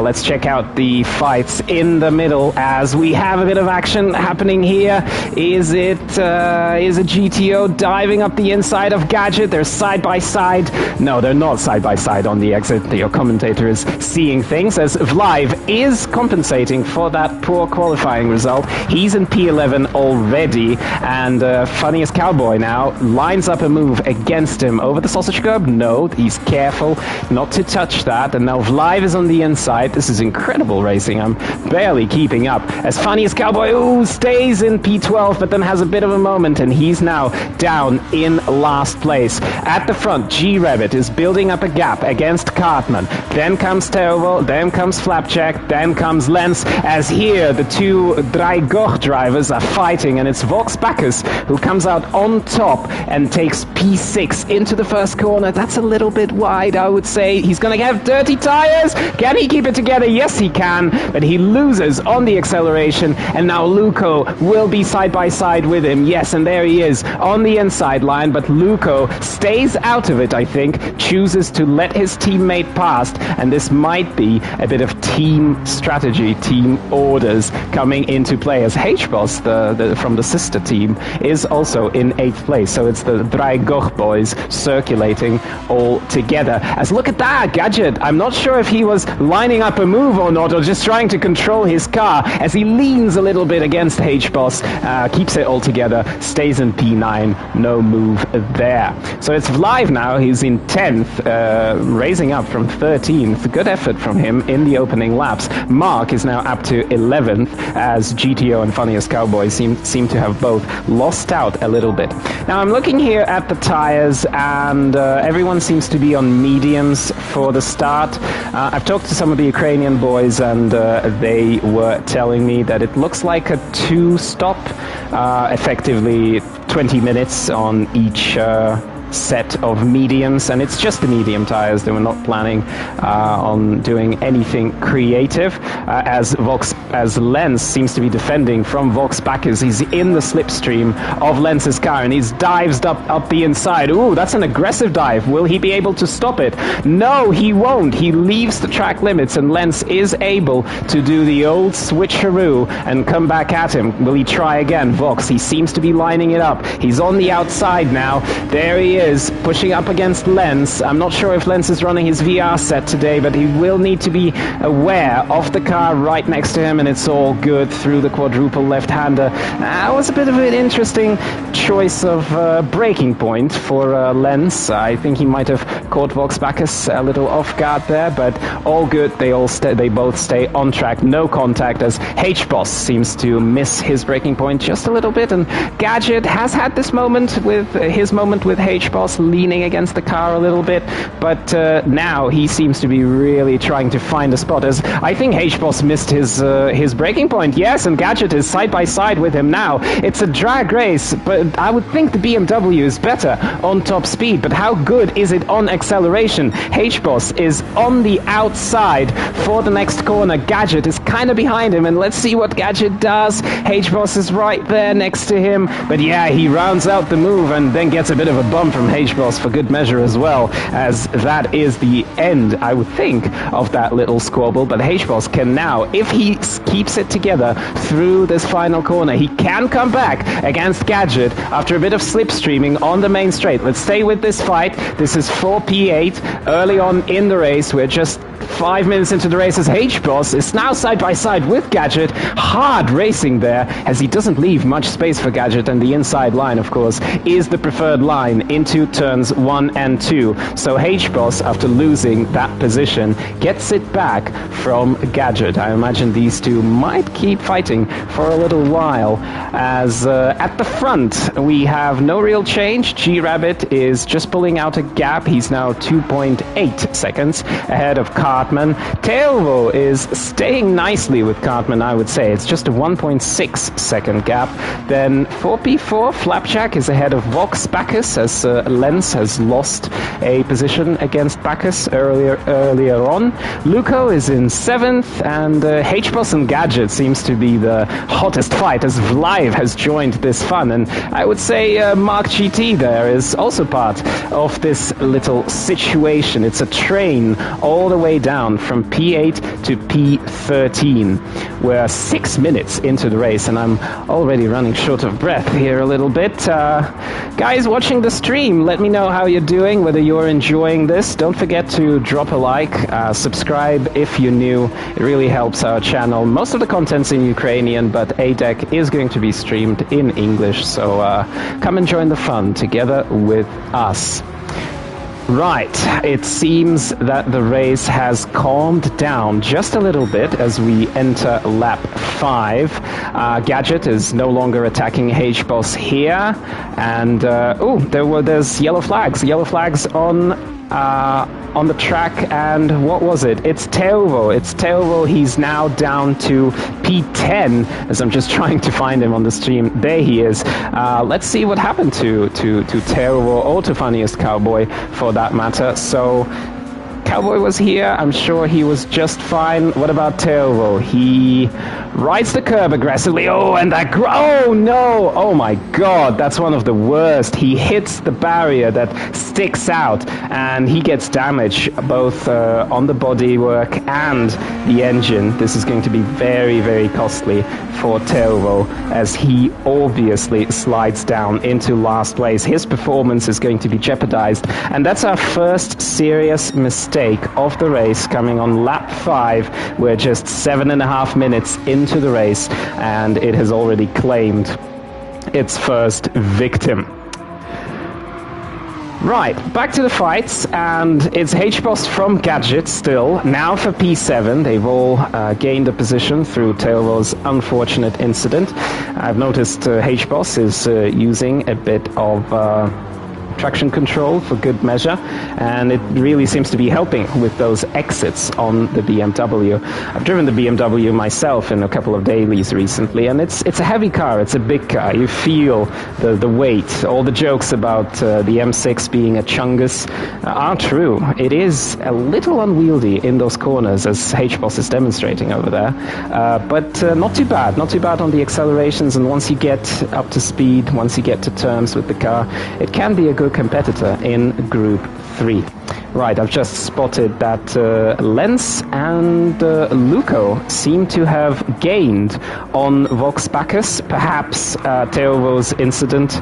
Speaker 1: Let's check out the fights in the middle as we have a bit of action happening here. Is it GTO diving up the inside of Gadget? They're side by side. No, they're not side by side on the exit. Your commentator is seeing things as Vlive is compensating for that poor qualifying result. He's in P11 already, and Funniest Cowboy now lines up a move against him over the sausage curb. No, he's careful not to touch that, and now Vlive is on the inside. This is incredible racing. I'm barely keeping up as Funniest Cowboy stays in P12, but then has a bit of a moment, and he's now down in last place. At the front, JiiRabbit is building up a gap against Cartman. Then comes Teovo, then comes Flapjack, then comes Lens, as here the two Dreigoch drivers are fighting, and it's Vox Bacchus who comes out on top and takes P6 into the first corner. That's a little bit wide, I would say. He's going to have dirty tires. Can he keep it together? Yes, he can, but he loses on the acceleration, and now Luco will be side by side with him. Yes, and there he is on the inside line, but Luco stays out of it, I think, chooses to let his teammate past, and this might be a bit of team strategy, team orders coming into play, as H-Boss, from the sister team, is also in 8th place. So it's the Dreigoch boys circulating all together. As look at that, Gadget. I'm not sure if he was lining up a move or not, or just trying to control his car, as he leans a little bit against H-Boss, keeps it all together, stays in P9, no move there. So it's Vlive now, he's in 10th, raising up from 13th. Good effort from him in the opening laps. Mark is now up to 11th, as GTO and Funniest Cowboy seem to have both lost out a little bit. Now I'm looking here at the tires, and everyone seems to be on mediums for the start. I've talked to some of the Ukrainian boys, and they were telling me that it looks like a two-stop, effectively 20 minutes on each set of mediums, and it's just the medium tires. They were not planning on doing anything creative, as Lens seems to be defending from Vox Bacchus. He's in the slipstream of Lens's car, and he's dives up the inside. Ooh, that's an aggressive dive. Will he be able to stop it? No, he won't. He leaves the track limits, and Lens is able to do the old switcheroo and come back at him. Will he try again? Vox, he seems to be lining it up. He's on the outside now. There he is, pushing up against Lens. I'm not sure if Lens is running his VR set today, but he will need to be aware of the car right next to him, and it's all good through the quadruple left-hander. That was a bit of an interesting choice of braking point for Lens. I think he might have caught Vox Bacchus a little off guard there, but all good. They both stay on track. No contact, as H-Boss seems to miss his braking point just a little bit, and Gadget has had this moment with H-Boss leaning against the car a little bit, but now he seems to be really trying to find a spot, as I think H-Boss missed his braking point. Yes, and Gadget is side by side with him now. It's a drag race, but I would think the BMW is better on top speed, but how good is it on acceleration? H-Boss is on the outside for the next corner. Gadget is kind of behind him, and let's see what Gadget does. H-Boss is right there next to him, but yeah, he rounds out the move and then gets a bit of a bump from H-Boss for good measure as well, as that is the end, I would think, of that little squabble. But H-Boss can now, if he keeps it together through this final corner, he can come back against Gadget after a bit of slipstreaming on the main straight. Let's stay with this fight. This is for P8 early on in the race. We're just 5 minutes into the race as H-Boss is now side by side with Gadget. Hard racing there as he doesn't leave much space for Gadget, and the inside line, of course, is the preferred line into turns 1 and 2. So H-Boss, after losing that position, gets it back from Gadget. I imagine these two might keep fighting for a little while, as at the front we have no real change. JiiRabbit is just pulling out a gap. He's now 2.8 seconds ahead of Cartman. Tailvo is staying nicely with Cartman, I would say. It's just a 1.6 second gap. Then 4P4, Flapjack is ahead of Vox Bacchus, as Lenz has lost a position against Bacchus earlier on. Luco is in 7th, and H-Boss and Gadget seems to be the hottest fight, as Vlive has joined this fun. And I would say Mark GT there is also part of this little situation. It's a train all the way down from P8 to P13. We're 6 minutes into the race, and I'm already running short of breath here a little bit. Guys watching the stream, let me know how you're doing, whether you're enjoying this. Don't forget to drop a like, subscribe if you're new. It really helps our channel. Most of the content's in Ukrainian, but ADEC is going to be streamed in English, so come and join the fun together with us. Right, it seems that the race has calmed down just a little bit as we enter lap 5. Gadget is no longer attacking H-Boss here, and there's yellow flags on the track, and what was it? It's Tailvo. He's now down to P10, as I'm just trying to find him on the stream. There he is. Let's see what happened to Tailvo, or to Funniest Cowboy for that matter. So Cowboy was here. I'm sure he was just fine. What about Tailvo? He rides the curb aggressively. Oh, and that... oh, no! Oh, my God. That's one of the worst. He hits the barrier that sticks out, and he gets damage both on the bodywork and the engine. This is going to be very, very costly for Tailvo, as he obviously slides down into last place. His performance is going to be jeopardized, and that's our first serious mistake of the race coming on lap 5. We're just 7.5 minutes into the race, and it has already claimed its first victim. Right, back to the fights, and it's H-Boss from Gadget still, now for P7. They've all gained a position through Tailvo's unfortunate incident. I've noticed H-Boss is using a bit of traction control for good measure, and it really seems to be helping with those exits on the BMW. I've driven the BMW myself in a couple of dailies recently, and it's a heavy car, it's a big car. You feel the weight. All the jokes about the M6 being a chungus are true. It is a little unwieldy in those corners, as H-Boss is demonstrating over there, but not too bad on the accelerations, and once you get up to speed, once you get to terms with the car, it can be a good competitor in Group 3. Right, I've just spotted that Lenz and Luco seem to have gained on Vox Bacchus. Perhaps Tailvo's incident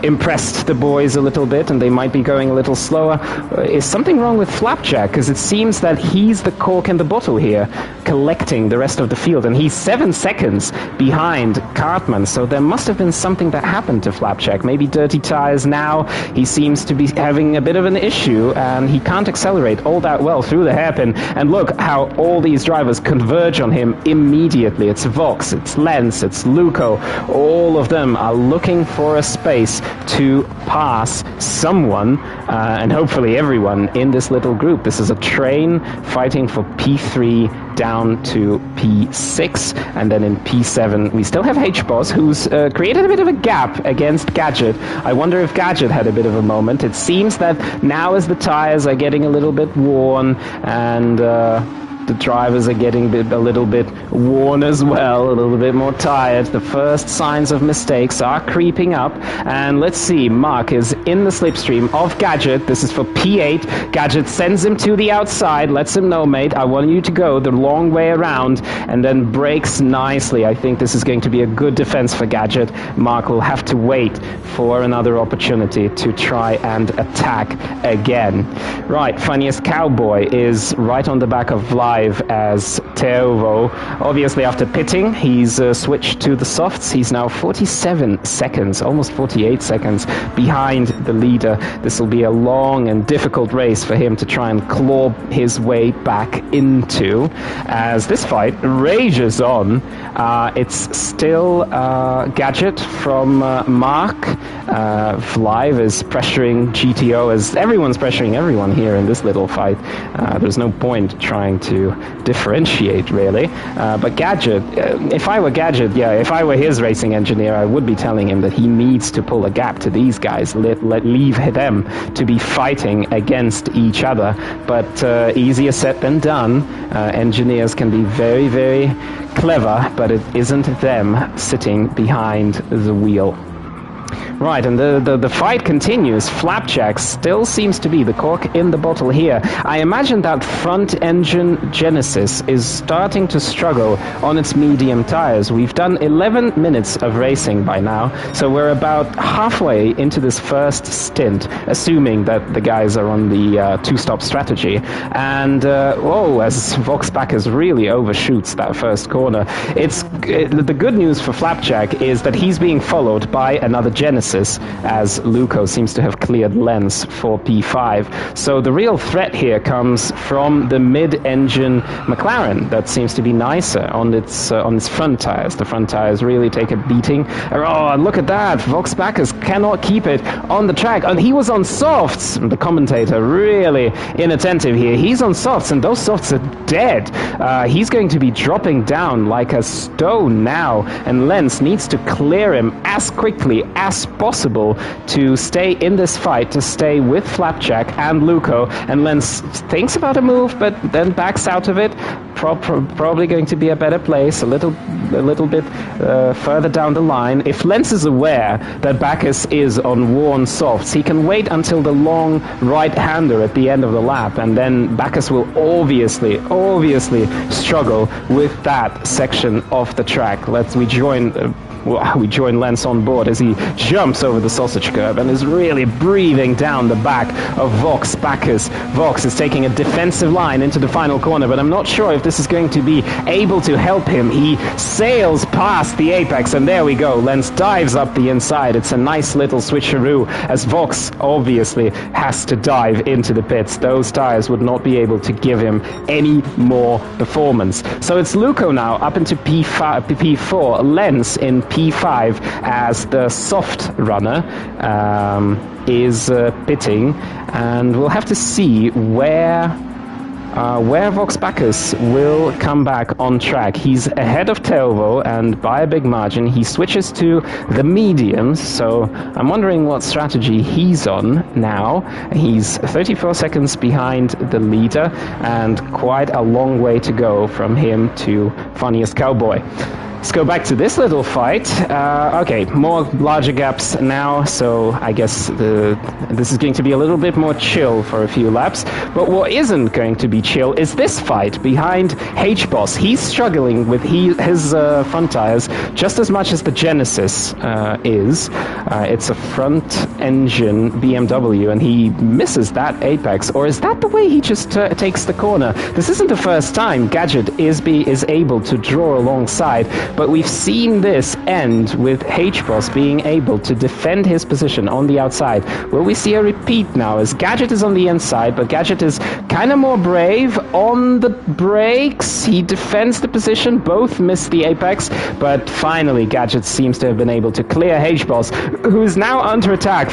Speaker 1: impressed the boys a little bit, and they might be going a little slower. Is something wrong with Flapjack? Because it seems that he's the cork in the bottle here, collecting the rest of the field, and he's 7 seconds behind Cartman, so there must have been something that happened to Flapjack. Maybe dirty tires now. He seems to be having a bit of an issue, and he can't accelerate all that well through the hairpin. And look how all these drivers converge on him immediately. It's Vox, it's Lenz, it's Luco. All of them are looking for a space to pass someone, and hopefully everyone in this little group. This is a train fighting for P3 down to P6, and then in P7 we still have H-Boss, who's created a bit of a gap against Gadget. I wonder if Gadget had a bit of a moment. It seems that now as the tires are getting a little bit worn, and The drivers are getting a little bit worn as well, a little bit more tired. The first signs of mistakes are creeping up. And let's see, Mark is in the slipstream of Gadget. This is for P8. Gadget sends him to the outside, lets him know, mate, I want you to go the long way around, and then brakes nicely. I think this is going to be a good defense for Gadget. Mark will have to wait for another opportunity to try and attack again. Right, Funniest Cowboy is right on the back of Live as Teovo. Obviously, after pitting, he's switched to the softs. He's now 47 seconds, almost 48 seconds behind the leader. This will be a long and difficult race for him to try and claw his way back into. As this fight rages on, it's still Gadget from Mark. Live is pressuring GTO, as everyone's pressuring everyone here in this little fight. There's no point trying to differentiate, really. But Gadget, if I were Gadget, if I were his racing engineer, I would be telling him that he needs to pull a gap to these guys, leave them to be fighting against each other. But easier said than done. Engineers can be very, very clever, but it isn't them sitting behind the wheel. Right, and the fight continues. Flapjack still seems to be the cork in the bottle here. I imagine that front engine Genesis is starting to struggle on its medium tires. We've done 11 minutes of racing by now, so we're about halfway into this first stint, assuming that the guys are on the two-stop strategy. And, as Vox Bacchus really overshoots that first corner. The good news for Flapjack is that he's being followed by another Genesis, as Luco seems to have cleared Lens for P5. So the real threat here comes from the mid-engine McLaren that seems to be nicer on its front tires. The front tires really take a beating. Oh, and look at that! Vox Bacchus cannot keep it on the track, and he was on softs. The commentator really inattentive here. He's on softs, and those softs are dead. He's going to be dropping down like a stone now, and Lens needs to clear him as quickly as possible to stay in this fight, to stay with Flapjack and Luco. And Lens thinks about a move, but then backs out of it. Probably going to be a better place, a little bit further down the line. If Lens is aware that Bacchus is on worn softs, he can wait until the long right-hander at the end of the lap, and then Bacchus will obviously struggle with that section of the track. We join Lens on board as he jumps over the sausage curb and is really breathing down the back of Vox Bacchus. Vox is taking a defensive line into the final corner, but I'm not sure if this is going to be able to help him. He sails past the apex, and there we go. Lens dives up the inside. It's a nice little switcheroo, as Vox obviously has to dive into the pits. Those tires would not be able to give him any more performance. So it's Luco now up into P4, Lens in P5 as the soft runner is pitting, and we'll have to see where Vox Bacchus will come back on track. He's ahead of Teovo, and by a big margin. He switches to the mediums, so I'm wondering what strategy he's on now. He's 34 seconds behind the leader, and quite a long way to go from him to Funniest Cowboy. Let's go back to this little fight. Okay, more larger gaps now, so I guess this is going to be a little bit more chill for a few laps. But what isn't going to be chill is this fight behind H-Boss. He's struggling with his front tires just as much as the Genesis is. It's a front-engine BMW, and he misses that apex. Or is that the way he just takes the corner? This isn't the first time Gadget is able to draw alongside, but we've seen this end with H-Boss being able to defend his position on the outside. Will we see a repeat now, as Gadget is on the inside, but Gadget is kind of more brave on the brakes. He defends the position, both miss the apex, but finally Gadget seems to have been able to clear H-Boss, who is now under attack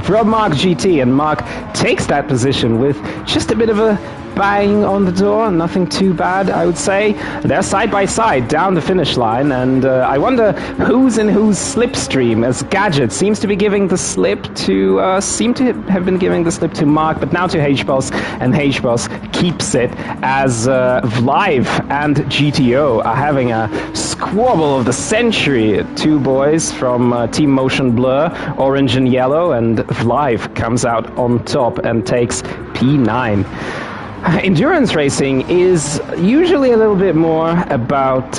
Speaker 1: from Mark GT, and Mark takes that position with just a bit of a bang on the door, nothing too bad, I would say. They're side by side down the finish line, and I wonder who's in whose slipstream, as Gadget seems to be giving the slip to, have been giving the slip to Mark, but now to HBoss, and HBoss keeps it as Vlive and GTO are having a squabble of the century. Two boys from Team Motion Blur, orange and yellow, and Vlive comes out on top and takes P9. Endurance racing is usually a little bit more about,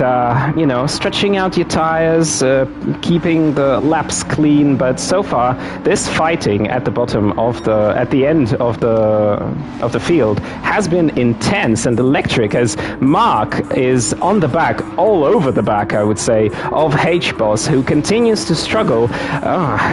Speaker 1: stretching out your tires, keeping the laps clean. But so far, this fighting at the bottom of at the end of the field has been intense and electric. As Mark is on the back, all over the back, I would say, of HBoss, who continues to struggle.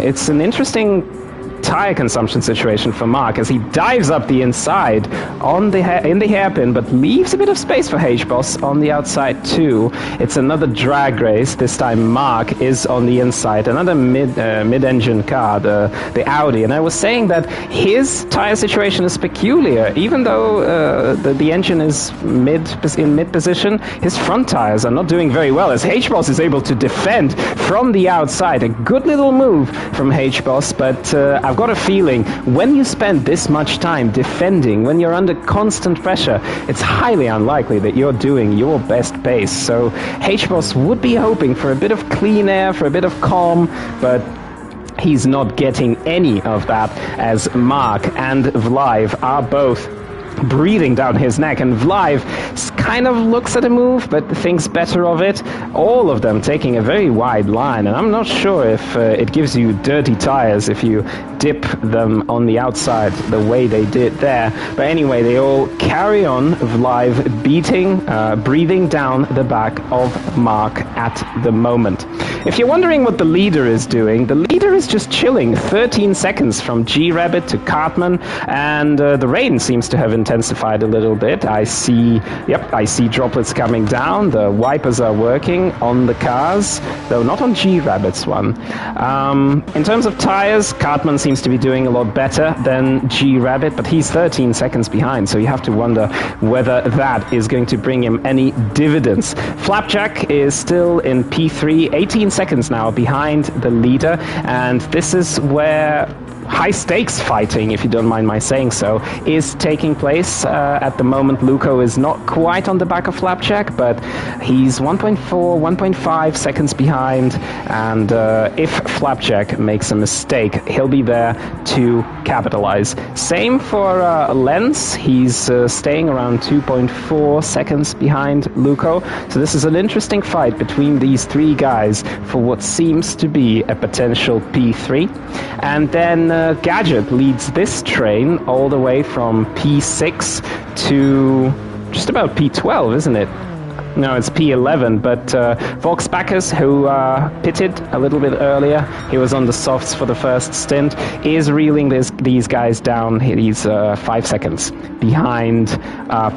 Speaker 1: It's an interesting tire consumption situation for Mark as he dives up the inside in the hairpin, but leaves a bit of space for HBoss on the outside too. It's another drag race. This time Mark is on the inside. Another mid-engine car, the Audi. And I was saying that his tire situation is peculiar. Even though the engine is in mid position, his front tires are not doing very well, as HBoss is able to defend from the outside. A good little move from HBoss, but I've got a feeling when you spend this much time defending, when you're under constant pressure, it's highly unlikely that you're doing your best pace. So HBoss would be hoping for a bit of clean air, for a bit of calm, but he's not getting any of that, as Mark and Vlive are both breathing down his neck, and Vlive kind of looks at a move but thinks better of it. All of them taking a very wide line, and I'm not sure if it gives you dirty tires if you dip them on the outside the way they did there. But anyway, they all carry on, Vlive breathing down the back of Mark at the moment. If you're wondering what the leader is doing, the leader is just chilling 13 seconds from JiiRabbit to Cartman, and the rain seems to have intensified a little bit. I see droplets coming down. The wipers are working on the cars, though not on JiiRabbit's one. In terms of tires, Cartman seems to be doing a lot better than JiiRabbit, but he's 13 seconds behind, so you have to wonder whether that is going to bring him any dividends. Flapjack is still in P3, 18 seconds now behind the leader, and this is where high-stakes fighting, if you don't mind my saying so, is taking place at the moment. Luco is not quite on the back of Flapjack, but he's 1.4, 1.5 seconds behind, and if Flapjack makes a mistake, he'll be there to capitalize. Same for Lenz. He's staying around 2.4 seconds behind Luco, so this is an interesting fight between these three guys for what seems to be a potential P3. And then Gadget leads this train all the way from P6 to just about P12, isn't it? No, it's P11, but Vox Bacchus, who pitted a little bit earlier, he was on the softs for the first stint, is reeling these guys down. He's 5 seconds behind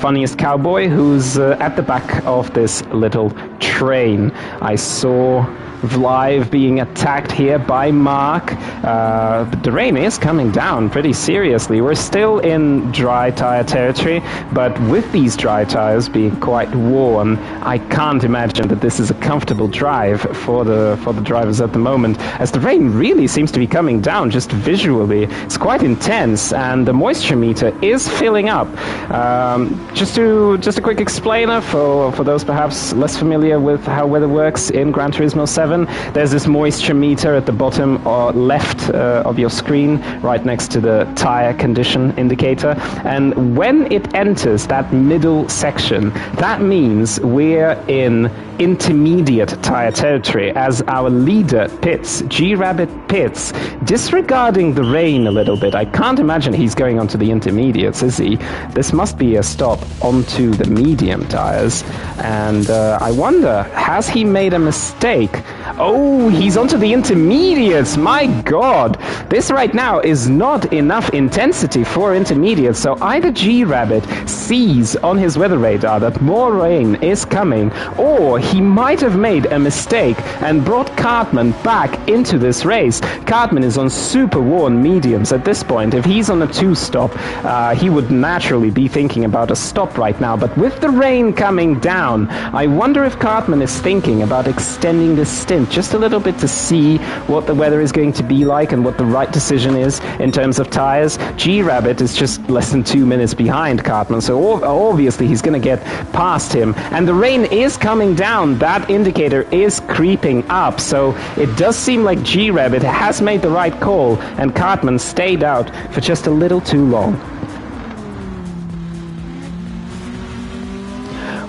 Speaker 1: Funniest Cowboy, who's at the back of this little train. I saw Vlive being attacked here by Mark. But the rain is coming down pretty seriously. We're still in dry tire territory, but with these dry tires being quite worn, I can't imagine that this is a comfortable drive for the drivers at the moment, as the rain really seems to be coming down just visually. It's quite intense, and the moisture meter is filling up. Just a quick explainer for those perhaps less familiar with how weather works in Gran Turismo 7. There's this moisture meter at the bottom or left of your screen, right next to the tire condition indicator. And when it enters that middle section, that means we're in intermediate tire territory, as our leader pits, JiiRabbit pits, disregarding the rain a little bit. I can't imagine he's going onto the intermediates, is he? This must be a stop onto the medium tires. And I wonder, has he made a mistake? Oh, he's onto the intermediates. My God. This right now is not enough intensity for intermediates. So either JiiRabbit sees on his weather radar that more rain is coming, or he might have made a mistake and brought Cartman back into this race. Cartman is on super worn mediums at this point. If he's on a two-stop, he would naturally be thinking about a stop right now, but with the rain coming down, I wonder if Cartman is thinking about extending this stint just a little bit to see what the weather is going to be like and what the right decision is in terms of tires. JiiRabbit is just less than 2 minutes behind Cartman, so obviously he's going to get past him. And the rain is coming down. That indicator is creeping up, so it does seem like JiiRabbit has made the right call, and Cartman stayed out for just a little too long.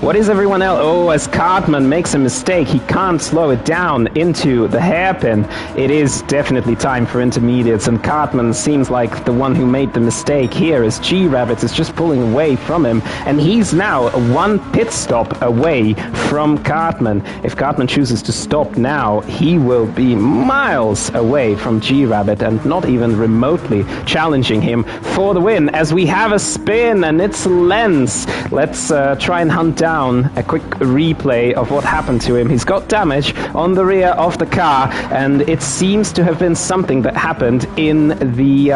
Speaker 1: What is everyone else? Oh, as Cartman makes a mistake, he can't slow it down into the hairpin. It is definitely time for intermediates, and Cartman seems like the one who made the mistake here, as JiiRabbit is just pulling away from him, and he's now one pit stop away from Cartman. If Cartman chooses to stop now, he will be miles away from JiiRabbit and not even remotely challenging him for the win, as we have a spin, and it's Lenz. Let's try and hunt down a quick replay of what happened to him. He's got damage on the rear of the car, and it seems to have been something that happened in the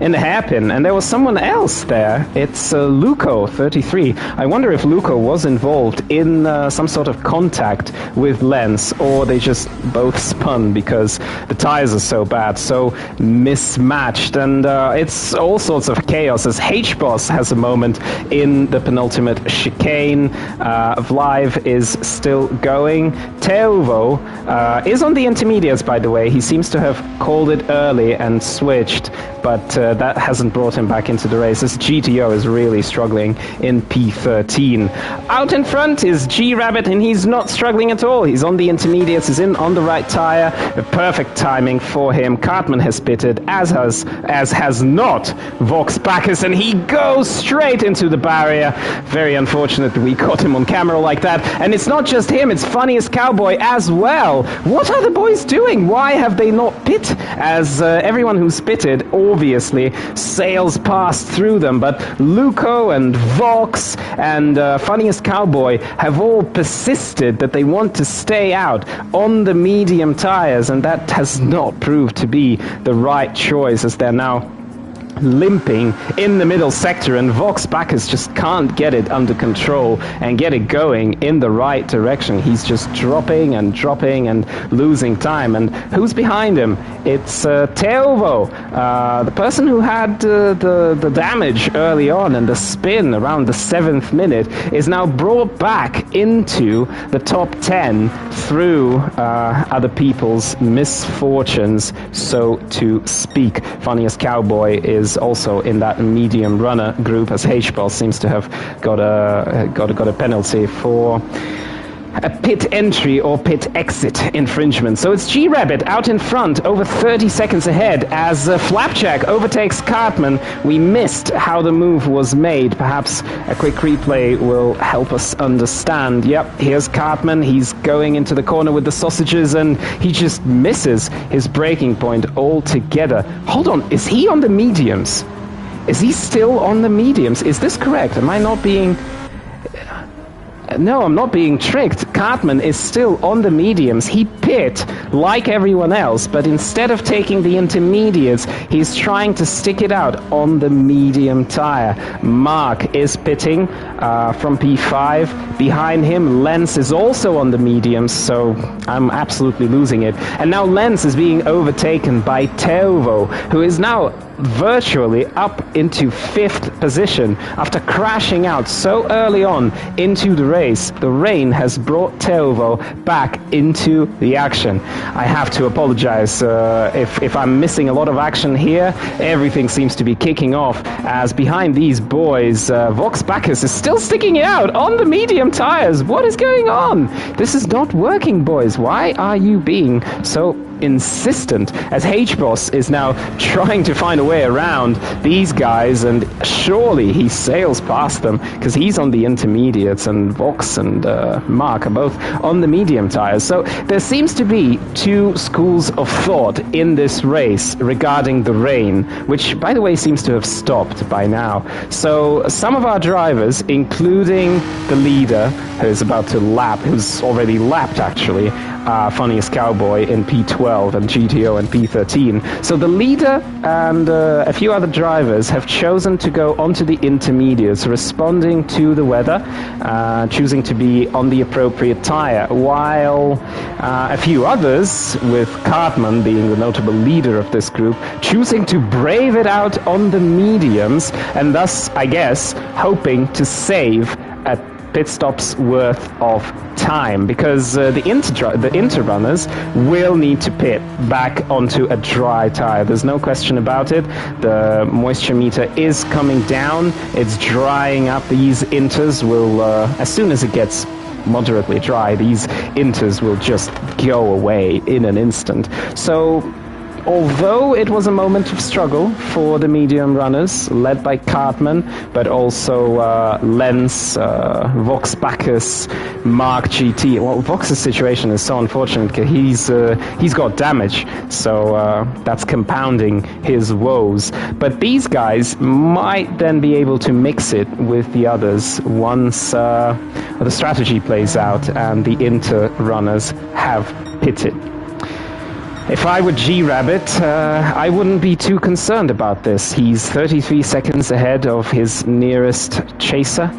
Speaker 1: hairpin, and there was someone else there. It's Luco, 33. I wonder if Luco was involved in some sort of contact with Lenz, or they just both spun because the tires are so bad, so mismatched, and it's all sorts of chaos as H-Boss has a moment in the penultimate chicane. Vlive is still going. Teovo is on the intermediates, by the way. He seems to have called it early and switched, but that hasn't brought him back into the race. This GTO is really struggling in P13. Out in front is JiiRabbit, and he's not struggling at all. He's on the intermediates, he's in on the right tire. The perfect timing for him. Cartman has pitted, as has not Vox Bacchus, and he goes straight into the barrier. Very unfortunate that we caught him on camera like that. And it's not just him, it's Funniest Cowboy as well. What are the boys doing? Why have they not pit? As everyone who's pitted obviously sails past through them, but Luco and Vox and Funniest Cowboy have all persisted that they want to stay out on the medium tires, and that has not proved to be the right choice, as they're now limping in the middle sector, and Vox Bacchus just can't get it under control and get it going in the right direction. He's just dropping and losing time. And who's behind him? It's Teovo, the person who had the damage early on, and the spin around the 7th minute is now brought back into the top 10 through other people's misfortunes, so to speak. Funniest Cowboy is also in that medium runner group, as H-Ball seems to have got a penalty for a pit entry or pit exit infringement. So it's JiiRabbit out in front, over 30 seconds ahead, as Flapjack overtakes Cartman. We missed how the move was made. Perhaps a quick replay will help us understand. Yep, here's Cartman. He's going into the corner with the sausages, and he just misses his braking point altogether. Hold on, is he on the mediums? Is he still on the mediums? Is this correct? Am I not being... No, I'm not being tricked. Cartman is still on the mediums. He pit like everyone else, but instead of taking the intermediates, he's trying to stick it out on the medium tire. Mark is pitting from P5. Behind him, Lenz is also on the mediums, so I'm absolutely losing it. And now Lenz is being overtaken by Teovo, who is now virtually up into 5th position after crashing out so early on into the race. The rain has brought Teovo back into the action. I have to apologize if I'm missing a lot of action here. Everything seems to be kicking off, as behind these boys, Vox Bacchus is still sticking it out on the medium tires. What is going on? This is not working, boys. Why are you being so insistent, as H-Boss is now trying to find a way around these guys, and surely he sails past them because he's on the intermediates, and Vox and Mark are both on the medium tires. So there seems to be two schools of thought in this race regarding the rain, which, by the way, seems to have stopped by now. So some of our drivers, including the leader who's about to lap, who's already lapped actually, Funniest Cowboy in P12, P12 and GTO and P13. So the leader and a few other drivers have chosen to go onto the intermediates, responding to the weather, choosing to be on the appropriate tire, while a few others, with Cartman being the notable leader of this group, choosing to brave it out on the mediums, and thus, I guess, hoping to save a pit stop's worth of time, because the inter runners will need to pit back onto a dry tire. There's no question about it. The moisture meter is coming down. It's drying up. These inters will, as soon as it gets moderately dry, these inters will just go away in an instant. So although it was a moment of struggle for the medium runners, led by Cartman, but also Lenz, Vox Bacchus, Mark GT. Well, Vox's situation is so unfortunate because he's got damage, so that's compounding his woes. But these guys might then be able to mix it with the others once the strategy plays out and the inter runners have pitted. If I were JiiRabbit, I wouldn't be too concerned about this. He's 33 seconds ahead of his nearest chaser.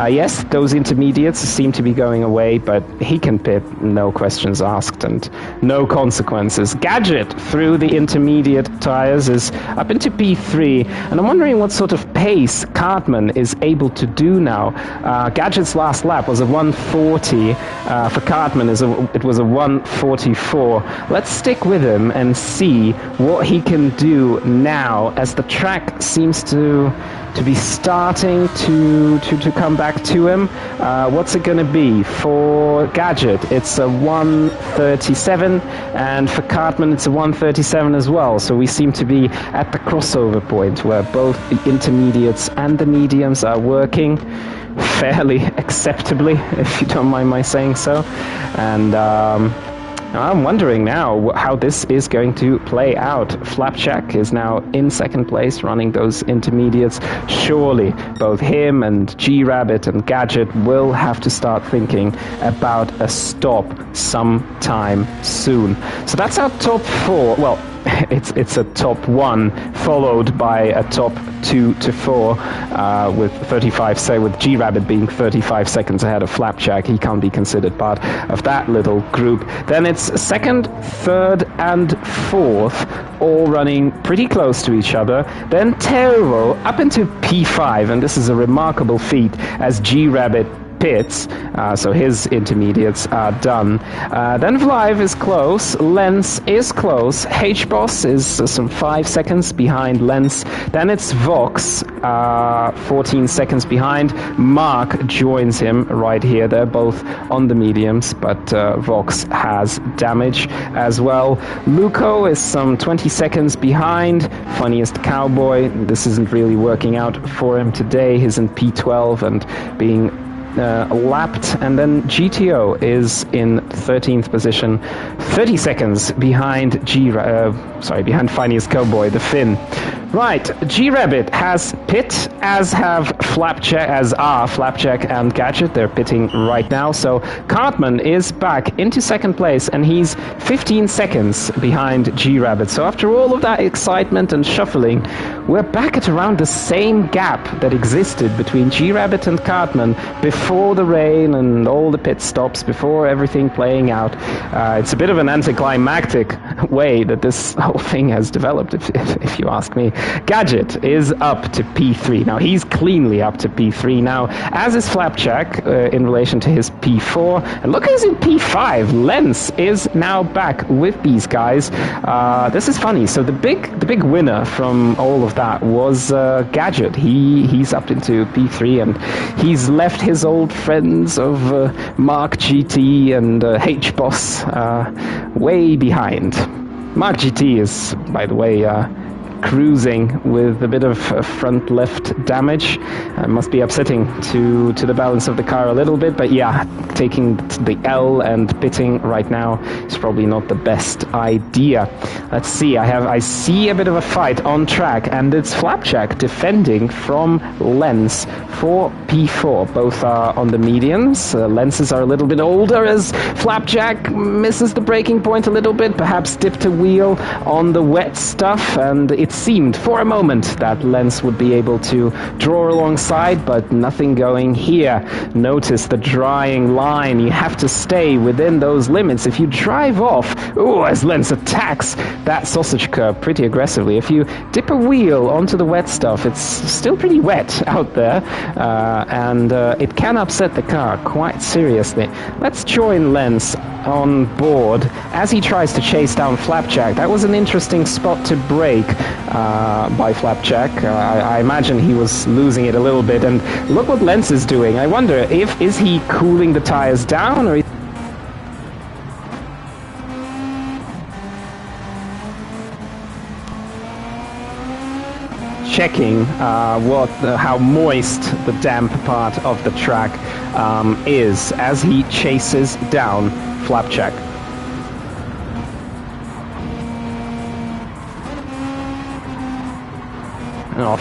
Speaker 1: Yes, those intermediates seem to be going away, but he can pit, no questions asked, and no consequences. Gadget, through the intermediate tires, is up into P3, and I'm wondering what sort of pace Cartman is able to do now. Gadget's last lap was a 140. For Cartman, it was a 144. Let's stick with him and see what he can do now, as the track seems to be starting to come back to him. What's it going to be for Gadget? It's a 137, and for Cartman it's a 137 as well. So we seem to be at the crossover point where both the intermediates and the mediums are working fairly acceptably, if you don't mind my saying so. And I'm wondering now how this is going to play out. Flapjack is now in second place, running those intermediates. Surely both him and JiiRabbit and Gadget will have to start thinking about a stop sometime soon. So that's our top four. Well, it's a top one, followed by a top 2 to 4, with 35, say, with JiiRabbit being 35 seconds ahead of Flapjack. He can't be considered part of that little group. Then it's second, third, and fourth, all running pretty close to each other. Then Tervo up into P5, and this is a remarkable feat as JiiRabbit pits, so his intermediates are done. Then Vlive is close, Lenz is close, H-Boss is some 5 seconds behind Lenz, then it's Vox, 14 seconds behind. Mark joins him right here. They're both on the mediums, but Vox has damage as well. Luco is some 20 seconds behind. Funniest Cowboy, this isn't really working out for him today. He's in P12 and being lapped, and then GTO is in 13th position, 30 seconds behind behind Funniest Cowboy, the Finn. Right, JiiRabbit has pit, as have Flapjack, as are Flapjack and Gadget. They're pitting right now. So Cartman is back into second place, and he's 15 seconds behind JiiRabbit. So after all of that excitement and shuffling, we're back at around the same gap that existed between JiiRabbit and Cartman before the rain and all the pit stops, before everything playing out. It's a bit of an anticlimactic way that this whole thing has developed, if you ask me. Gadget is up to P3. Now, he's cleanly up to P3 now, as is Flapjack in relation to his P4. And look who's in P5. Lenz is now back with these guys. This is funny. So the big winner from all of that was Gadget. He's up into P3, and he's left his old friends of Mark GT and H-Boss way behind. Mark GT is, by the way, cruising with a bit of front left damage. Must be upsetting to the balance of the car a little bit, but yeah, taking the L and pitting right now is probably not the best idea. Let's see, I see a bit of a fight on track, and it's Flapjack defending from Lens for P4. Both are on the mediums. Lenses are a little bit older as Flapjack misses the braking point a little bit, perhaps dipped a wheel on the wet stuff, and it seemed for a moment that Lens would be able to draw alongside, but nothing going here. Notice the drying line. You have to stay within those limits. If you drive off, as Lens attacks that sausage curb pretty aggressively. If you dip a wheel onto the wet stuff, it's still pretty wet out there, and it can upset the car quite seriously. Let's join Lens on board as he tries to chase down Flapjack. That was an interesting spot to brake by Flapjack. I imagine he was losing it a little bit, and look what Lens is doing. I wonder is he cooling the tires down, or checking how moist the damp part of the track is as he chases down Flapjack.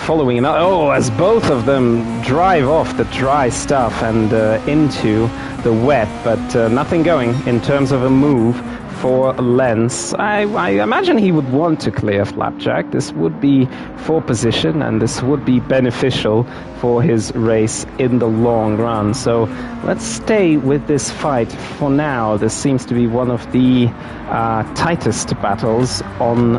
Speaker 1: Following as both of them drive off the dry stuff and into the wet, but nothing going in terms of a move for Lens. I imagine he would want to clear Flapjack. This would be for position, and this would be beneficial for his race in the long run. So let's stay with this fight for now. This seems to be one of the tightest battles on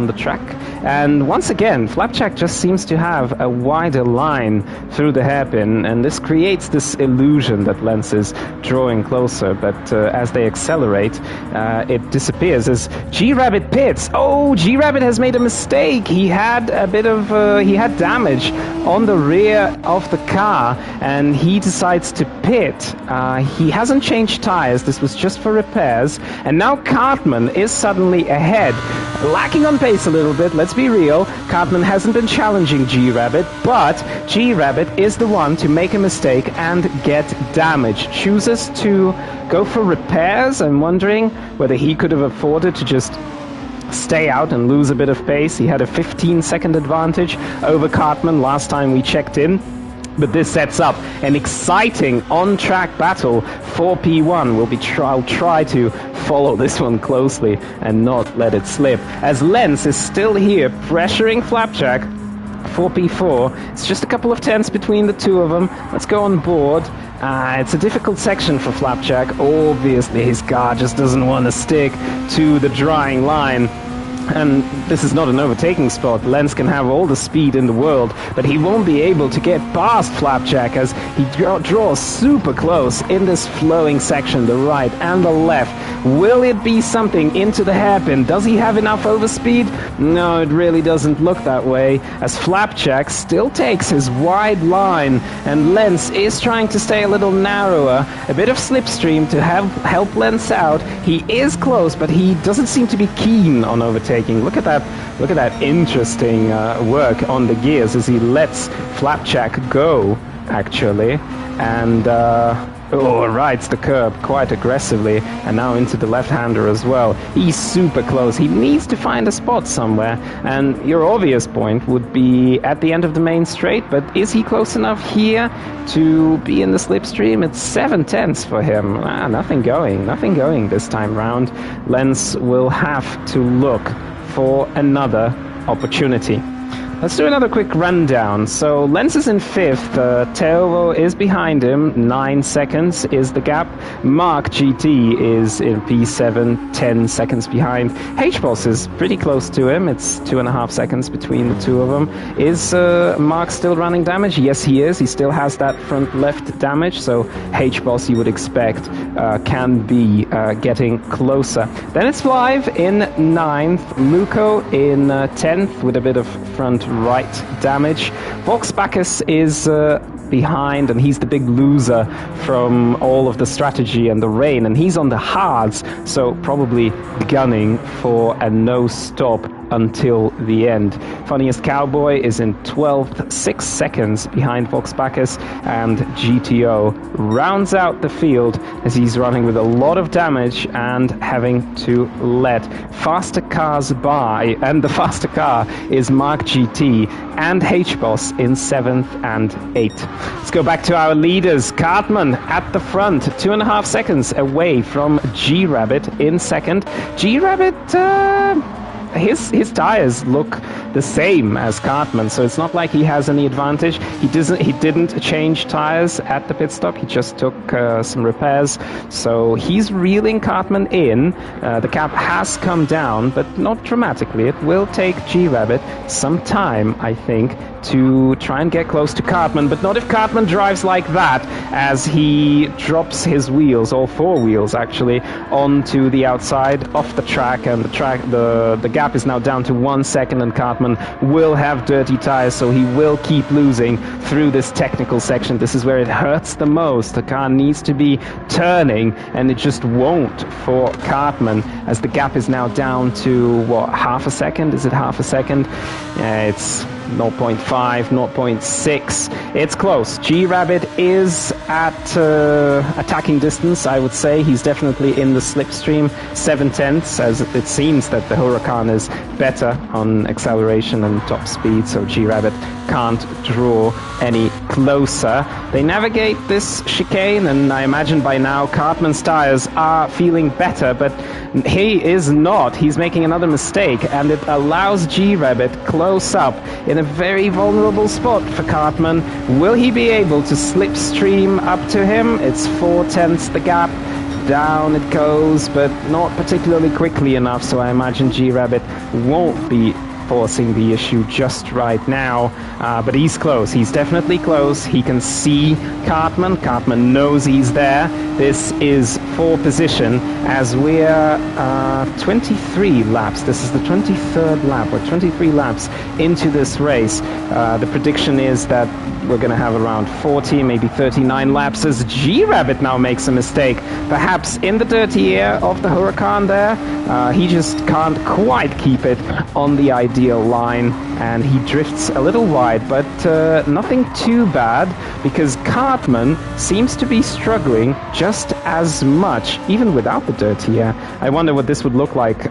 Speaker 1: the track. And once again, Flapjack just seems to have a wider line through the hairpin, and this creates this illusion that Lens is drawing closer, but as they accelerate, it disappears as JiiRabbit pits. JiiRabbit has made a mistake. He had a bit of he had damage on the rear of the car, and he decides to pit. He hasn't changed tires. This was just for repairs, and now Cartman is suddenly ahead, lacking on pace a little bit. Let's be real. Cartman hasn't been challenging JiiRabbit, but JiiRabbit is the one to make a mistake and get damage. Chooses to go for repairs. I'm wondering whether he could have afforded to just stay out and lose a bit of pace. He had a 15-second advantage over Cartman last time we checked in. But this sets up an exciting on-track battle for P1. I'll try to follow this one closely and not let it slip. As Lens is still here, pressuring Flapjack for P4. It's just a couple of tenths between the two of them. Let's go on board. It's a difficult section for Flapjack. Obviously, his car just doesn't want to stick to the drying line. And this is not an overtaking spot. Lens can have all the speed in the world, but he won't be able to get past Flapjack as he draws super close in this flowing section, the right and the left. Will it be something into the hairpin? Does he have enough overspeed? No, it really doesn't look that way, as Flapjack still takes his wide line, and Lens is trying to stay a little narrower. A bit of slipstream to help Lens out. He is close, but he doesn't seem to be keen on overtaking. Look at that interesting work on the gears as he lets Flapjack go, actually, and rides the curb quite aggressively, and now into the left-hander as well. He's super close. He needs to find a spot somewhere, and your obvious point would be at the end of the main straight, but is he close enough here to be in the slipstream? It's 7 tenths for him. Nothing going this time round. Lens will have to look for another opportunity. Let's do another quick rundown. So Lens is in 5th, Teovo is behind him, 9 seconds is the gap. Mark GT is in P7, 10 seconds behind. H-Boss is pretty close to him, it's 2.5 seconds between the two of them. Is Mark still running damage? Yes, he is. He still has that front left damage, so H-Boss you would expect can be getting closer. Then it's Live in 9th, Luco in 10th with a bit of front right damage. Vox Bacchus is behind, and he's the big loser from all of the strategy and the rain, and he's on the hards, so probably gunning for a no-stop until the end. Funniest Cowboy is in 12th, 6 seconds behind Vox Bacchus, and GTO rounds out the field as he's running with a lot of damage and having to let faster cars by, and the faster car is Mark GT and H-Boss in 7th and 8th. Let's go back to our leaders. Cartman at the front, 2.5 seconds away from JiiRabbit in second. JiiRabbit, his tires look the same as Cartman, so it's not like he has any advantage. He didn't change tires at the pit stop. He just took some repairs, so he's reeling Cartman in. The gap has come down, but not dramatically. It will take JiiRabbit some time, I think, to try and get close to Cartman, but not if Cartman drives like that, as he drops his wheels, all 4 wheels actually, onto the outside off the track, and the gap is now down to 1 second, and Cartman will have dirty tires, so he will keep losing through this technical section. This is where it hurts the most. The car needs to be turning, and it just won't for Cartman, as the gap is now down to, what, half a second? Is it half a second? It's 0.5, 0.6. It's close. JiiRabbit is at attacking distance, I would say. He's definitely in the slipstream, 7/10, as it seems that the Huracan is better on acceleration and top speed, so JiiRabbit can't draw any closer. They navigate this chicane, and I imagine by now Cartman's tires are feeling better, but he is not. He's making another mistake, and it allows JiiRabbit close up in a very vulnerable spot for Cartman. Will he be able to slipstream up to him? It's 4/10 the gap. Down it goes, but not particularly quickly enough, so I imagine JiiRabbit won't be forcing the issue just right now, but he's close. He's definitely close. He can see Cartman. Cartman knows he's there. This is for position, as we're 23 laps. This is the 23rd lap. We're 23 laps into this race. The prediction is that we're going to have around 40, maybe 39 laps, as JiiRabbit now makes a mistake. Perhaps in the dirty air of the Huracan there, he just can't quite keep it on the ideal line, and he drifts a little wide, but nothing too bad, because Cartman seems to be struggling just as much, even without the dirty air. I wonder what this would look like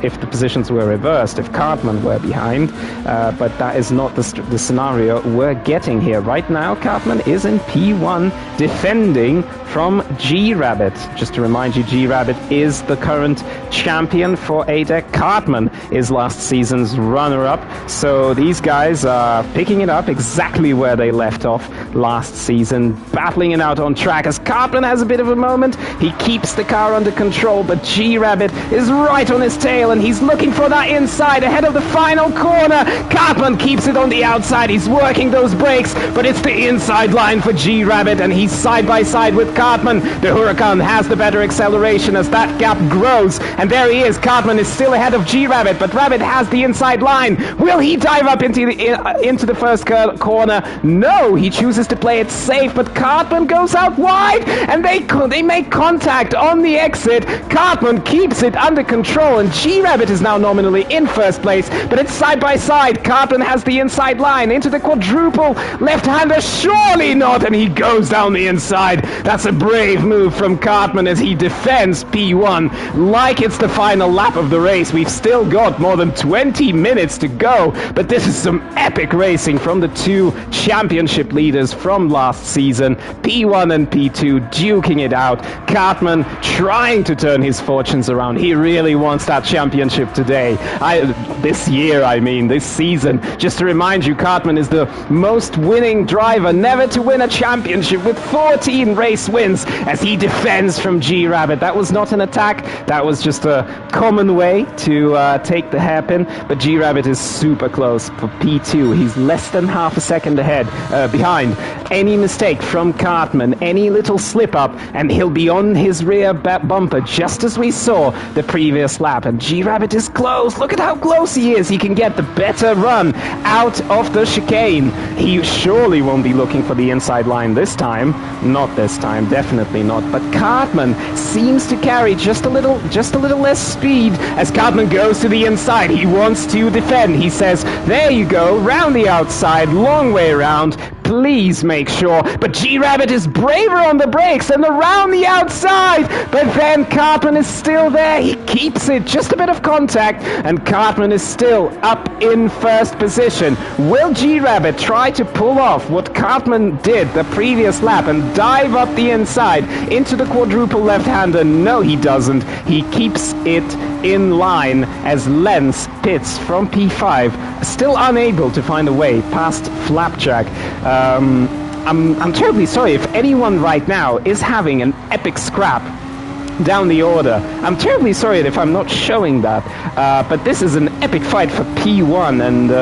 Speaker 1: if the positions were reversed, if Cartman were behind, but that is not the scenario we're getting here. Right now, Cartman is in P1, defending from JiiRabbit. Just to remind you, JiiRabbit is the current champion for ADEC. Cartman is last season's runner-up, so these guys are picking it up exactly where they left off last season, battling it out on track, as Cartman has a bit of a moment. He keeps the car under control, but JiiRabbit is right on his tail, and he's looking for that inside ahead of the final corner. Cartman keeps it on the outside. He's working those brakes, but it's the inside line for JiiRabbit, and he's side by side with Cartman. The Huracan has the better acceleration as that gap grows, and there he is. Cartman is still ahead of JiiRabbit, but Rabbit has the inside line. Will he dive up into the first corner? No, he chooses to play it safe, but Cartman goes out wide, and they make contact on the exit. Cartman keeps it under control, and JiiRabbit is now nominally in first place, but it's side by side. Cartman has the inside line into the quadruple left-hander, surely not, and he goes down the inside. That's a brave move from Cartman as he defends P1 like it's the final lap of the race. We've still got more than 20 minutes to go, but this is some epic racing from the two championship leaders from last season. P1 and P2 duking it out. Cartman trying to turn his fortunes around. He really wants that championship today. This season. Just to remind you, Cartman is the most winning driver never to win a championship, with 14 race wins, as he defends from JiiRabbit. That was not an attack. That was just a common way to take the hairpin, but JiiRabbit is super super close for P2. He's less than half a second behind. Any mistake from Cartman, any little slip up, and he'll be on his rear bumper, just as we saw the previous lap. And JiiRabbit is close. Look at how close he is. He can get the better run out of the chicane. He surely won't be looking for the inside line this time. Not this time, definitely not. But Cartman seems to carry just a little less speed as Cartman goes to the inside. He wants to defend. He says, there you go, round the outside, long way around. Please make sure. But JiiRabbit is braver on the brakes and around the outside. But then Cartman is still there. He keeps it. Just a bit of contact. And Cartman is still up in first position. Will JiiRabbit try to pull off what Cartman did the previous lap and dive up the inside into the quadruple left-hander? No, he doesn't. He keeps it in line as Lenz pits from P5, still unable to find a way past Flapjack. I'm terribly sorry if anyone right now is having an epic scrap down the order. I'm terribly sorry if I'm not showing that, but this is an epic fight for P1, and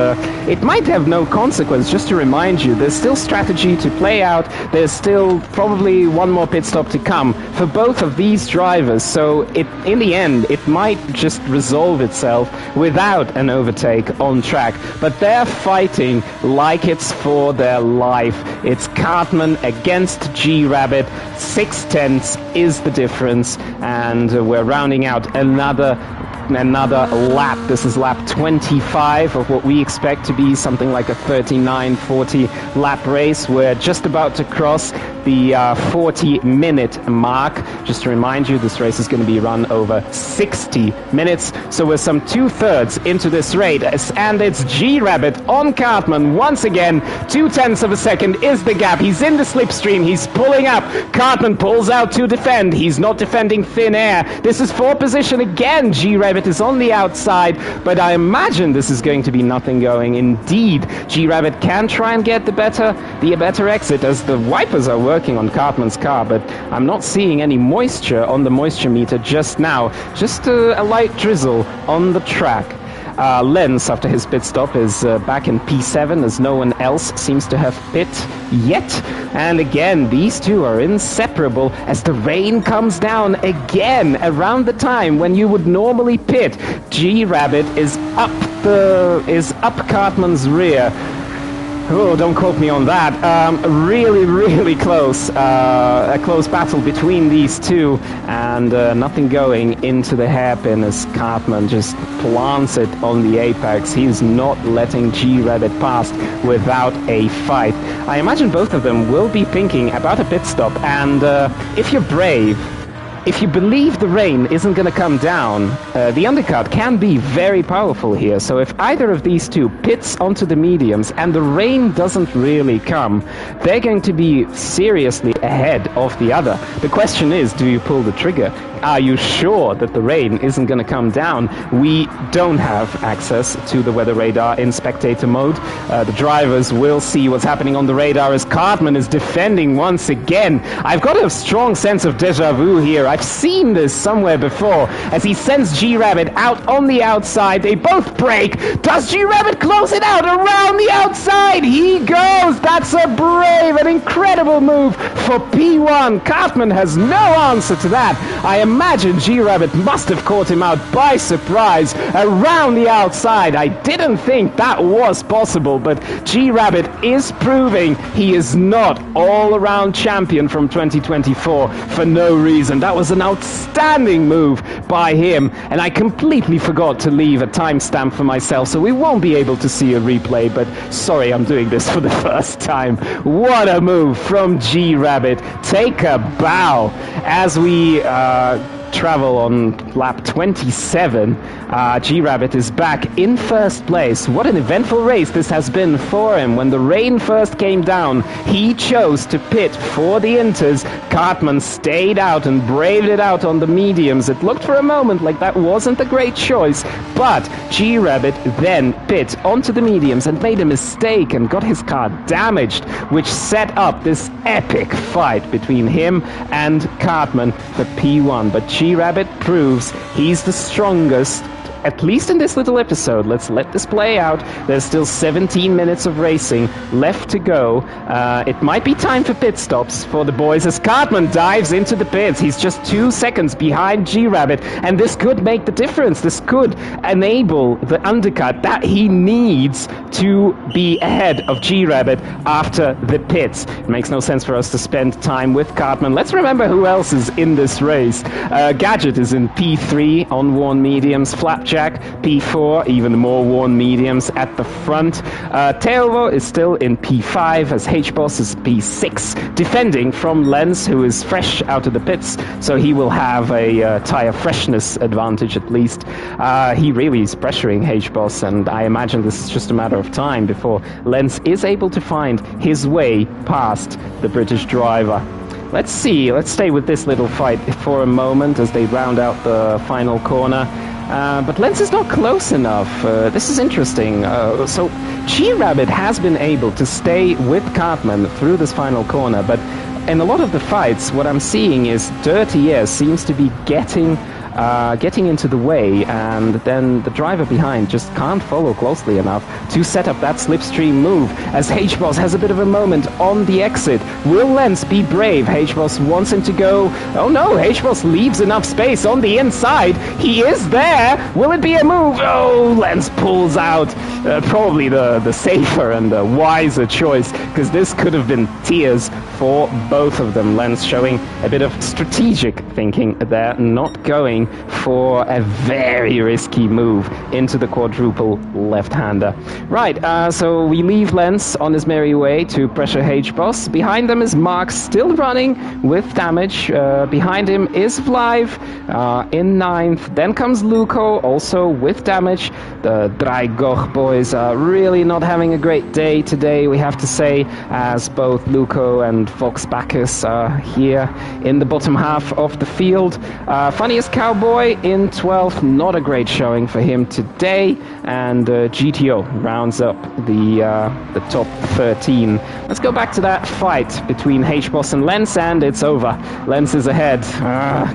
Speaker 1: it might have no consequence. Just to remind you, there's still strategy to play out. There's still probably one more pit stop to come for both of these drivers, so in the end it might just resolve itself without an overtake on track. But they're fighting like it's for their life. It's Cartman against JiiRabbit. 6/10 is the difference, and we're rounding out another lap. This is lap 25 of what we expect to be something like a 39-40 lap race. We're just about to cross the 40-minute mark. Just to remind you, this race is going to be run over 60 minutes. So we're some 2/3 into this race, and it's JiiRabbit on Cartman once again. 0.2 of a second is the gap. He's in the slipstream. He's pulling up. Cartman pulls out to defend. He's not defending thin air. This is 4th position again. JiiRabbit is on the outside, but I imagine this is going to be nothing going. Indeed, JiiRabbit can try and get the better exit as the wipers are working on Cartman's car, but I'm not seeing any moisture on the moisture meter just now. Just a light drizzle on the track. Lenz, after his pit stop, is back in P7 as no one else seems to have pit yet. And again, these two are inseparable as the rain comes down again around the time when you would normally pit. JiiRabbit is up Cartman's rear. Oh, don't quote me on that. Really close. A close battle between these two, and nothing going into the hairpin as Cartman just plants it on the apex. He's not letting JiiRabbit pass without a fight. I imagine both of them will be thinking about a pit stop, and if you're brave, if you believe the rain isn't going to come down, the undercut can be very powerful here. So if either of these two pits onto the mediums and the rain doesn't really come, they're going to be seriously ahead of the other. The question is, do you pull the trigger? Are you sure that the rain isn't going to come down? We don't have access to the weather radar in spectator mode. The drivers will see what's happening on the radar as Cartman is defending once again. I've got a strong sense of déjà vu here. I've seen this somewhere before as he sends JiiRabbit out on the outside. They both brake. Does JiiRabbit close it out around the outside? He goes. That's a brave and incredible move for P1. Cartman has no answer to that. I imagine JiiRabbit must have caught him out by surprise around the outside. I didn't think that was possible, but JiiRabbit is proving he is not all-around champion from 2024 for no reason. That was an outstanding move by him, and I completely forgot to leave a timestamp for myself, so we won't be able to see a replay, but sorry, I'm doing this for the first time. What a move from JiiRabbit. Take a bow as we travel on lap 27. JiiRabbit is back in first place. What an eventful race this has been for him. When the rain first came down, he chose to pit for the inters. Cartman stayed out and braved it out on the mediums. It looked for a moment like that wasn't a great choice, but JiiRabbit then pit onto the mediums and made a mistake and got his car damaged, which set up this epic fight between him and Cartman for P1. But JiiRabbit proves he's the strongest at least in this little episode. Let's let this play out. There's still 17 minutes of racing left to go. It might be time for pit stops for the boys as Cartman dives into the pits. He's just 2 seconds behind JiiRabbit, and this could make the difference. This could enable the undercut that he needs to be ahead of JiiRabbit after the pits. It makes no sense for us to spend time with Cartman. Let's remember who else is in this race. Gadget is in P3 on worn mediums. Flapjack, P4, even more worn mediums at the front. Teovo is still in P5 as H-Boss is P6, defending from Lens, who is fresh out of the pits, so he will have a tire freshness advantage at least. He really is pressuring H-Boss, and I imagine this is just a matter of time before Lens is able to find his way past the British driver. Let's see, let's stay with this little fight for a moment as they round out the final corner. But Lens is not close enough. This is interesting. So JiiRabbit has been able to stay with Cartman through this final corner, but in a lot of the fights, what I'm seeing is Dirty Air seems to be getting into the way, and then the driver behind just can't follow closely enough to set up that slipstream move, as H-Boss has a bit of a moment on the exit. Will Lens be brave? H-Boss wants him to go. Oh no, H-Boss leaves enough space on the inside. He is there. Will it be a move? Oh, Lens pulls out. Probably the safer and the wiser choice, because this could have been tears for both of them. Lens showing a bit of strategic thinking there, not going for a very risky move into the quadruple left-hander. Right, so we leave Lens on his merry way to pressure H-Boss. Behind them is Mark, still running with damage. Behind him is Vlive in 9th. Then comes Luco, also with damage. The Draigoch boys are really not having a great day today, we have to say, as both Luco and Fox Bacchus are here in the bottom half of the field. Funniest Cowboy in 12th, not a great showing for him today, and GTO rounds up the top 13. Let's go back to that fight between H-Boss and Lens, and it's over. Lens is ahead.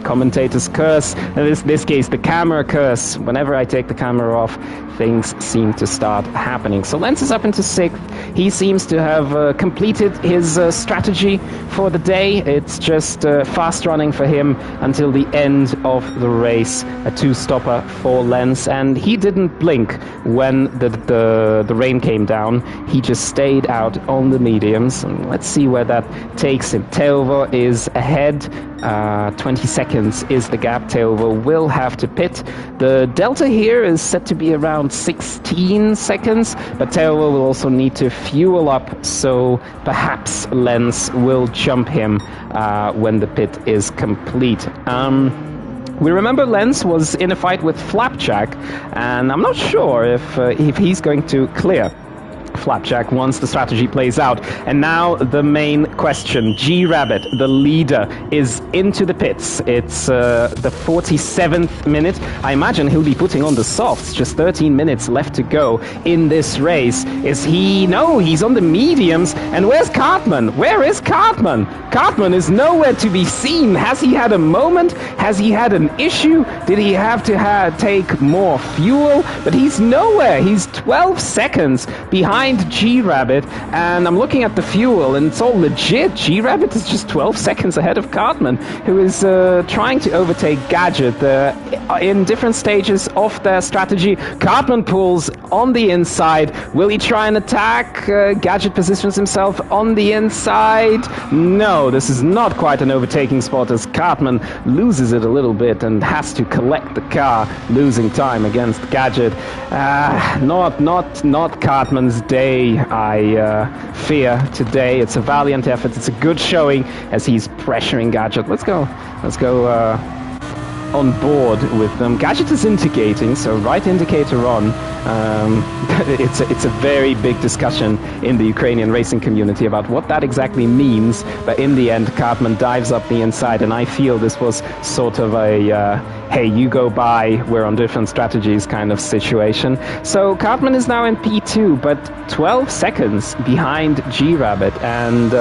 Speaker 1: Commentator's curse. In this case, the camera curse. Whenever I take the camera off, things seem to start happening. So Lens is up into 6th. He seems to have completed his strategy for the day. It's just fast running for him until the end of the race. A 2-stopper for Lens, and he didn't blink when the rain came down. He just stayed out on the mediums, and let's see where that takes him. Teovo is ahead. 20 seconds is the gap. Teovo will have to pit. The delta here is set to be around 16 seconds, but Teovo will also need to fuel up, so perhaps Lens will jump him when the pit is complete. We remember Lens was in a fight with Flapjack, and I'm not sure if he's going to clear Flapjack once the strategy plays out. And now the main question. JiiRabbit, the leader, is into the pits. It's the 47th minute. I imagine he'll be putting on the softs. Just 13 minutes left to go in this race. Is he? No, he's on the mediums. And where's Cartman? Where is Cartman? Cartman is nowhere to be seen. Has he had a moment? Has he had an issue? Did he have to take more fuel? But he's nowhere. He's 12 seconds behind JiiRabbit, and I'm looking at the fuel, and it's all legit. JiiRabbit is just 12 seconds ahead of Cartman, who is trying to overtake Gadget in different stages of their strategy. Cartman pulls on the inside. Will he try and attack? Gadget positions himself on the inside. No, this is not quite an overtaking spot, as Cartman loses it a little bit and has to collect the car, losing time against Gadget. Not Cartman's day, I fear today. It's a valiant effort. It's a good showing as he's pressuring Gadget. Let's go on board with them. Gadget is indicating, so right indicator on. It's a very big discussion in the Ukrainian racing community about what that exactly means, but in the end Cartman dives up the inside, and I feel this was sort of a hey, you go by, we're on different strategies kind of situation. So Cartman is now in P2, but 12 seconds behind JiiRabbit, and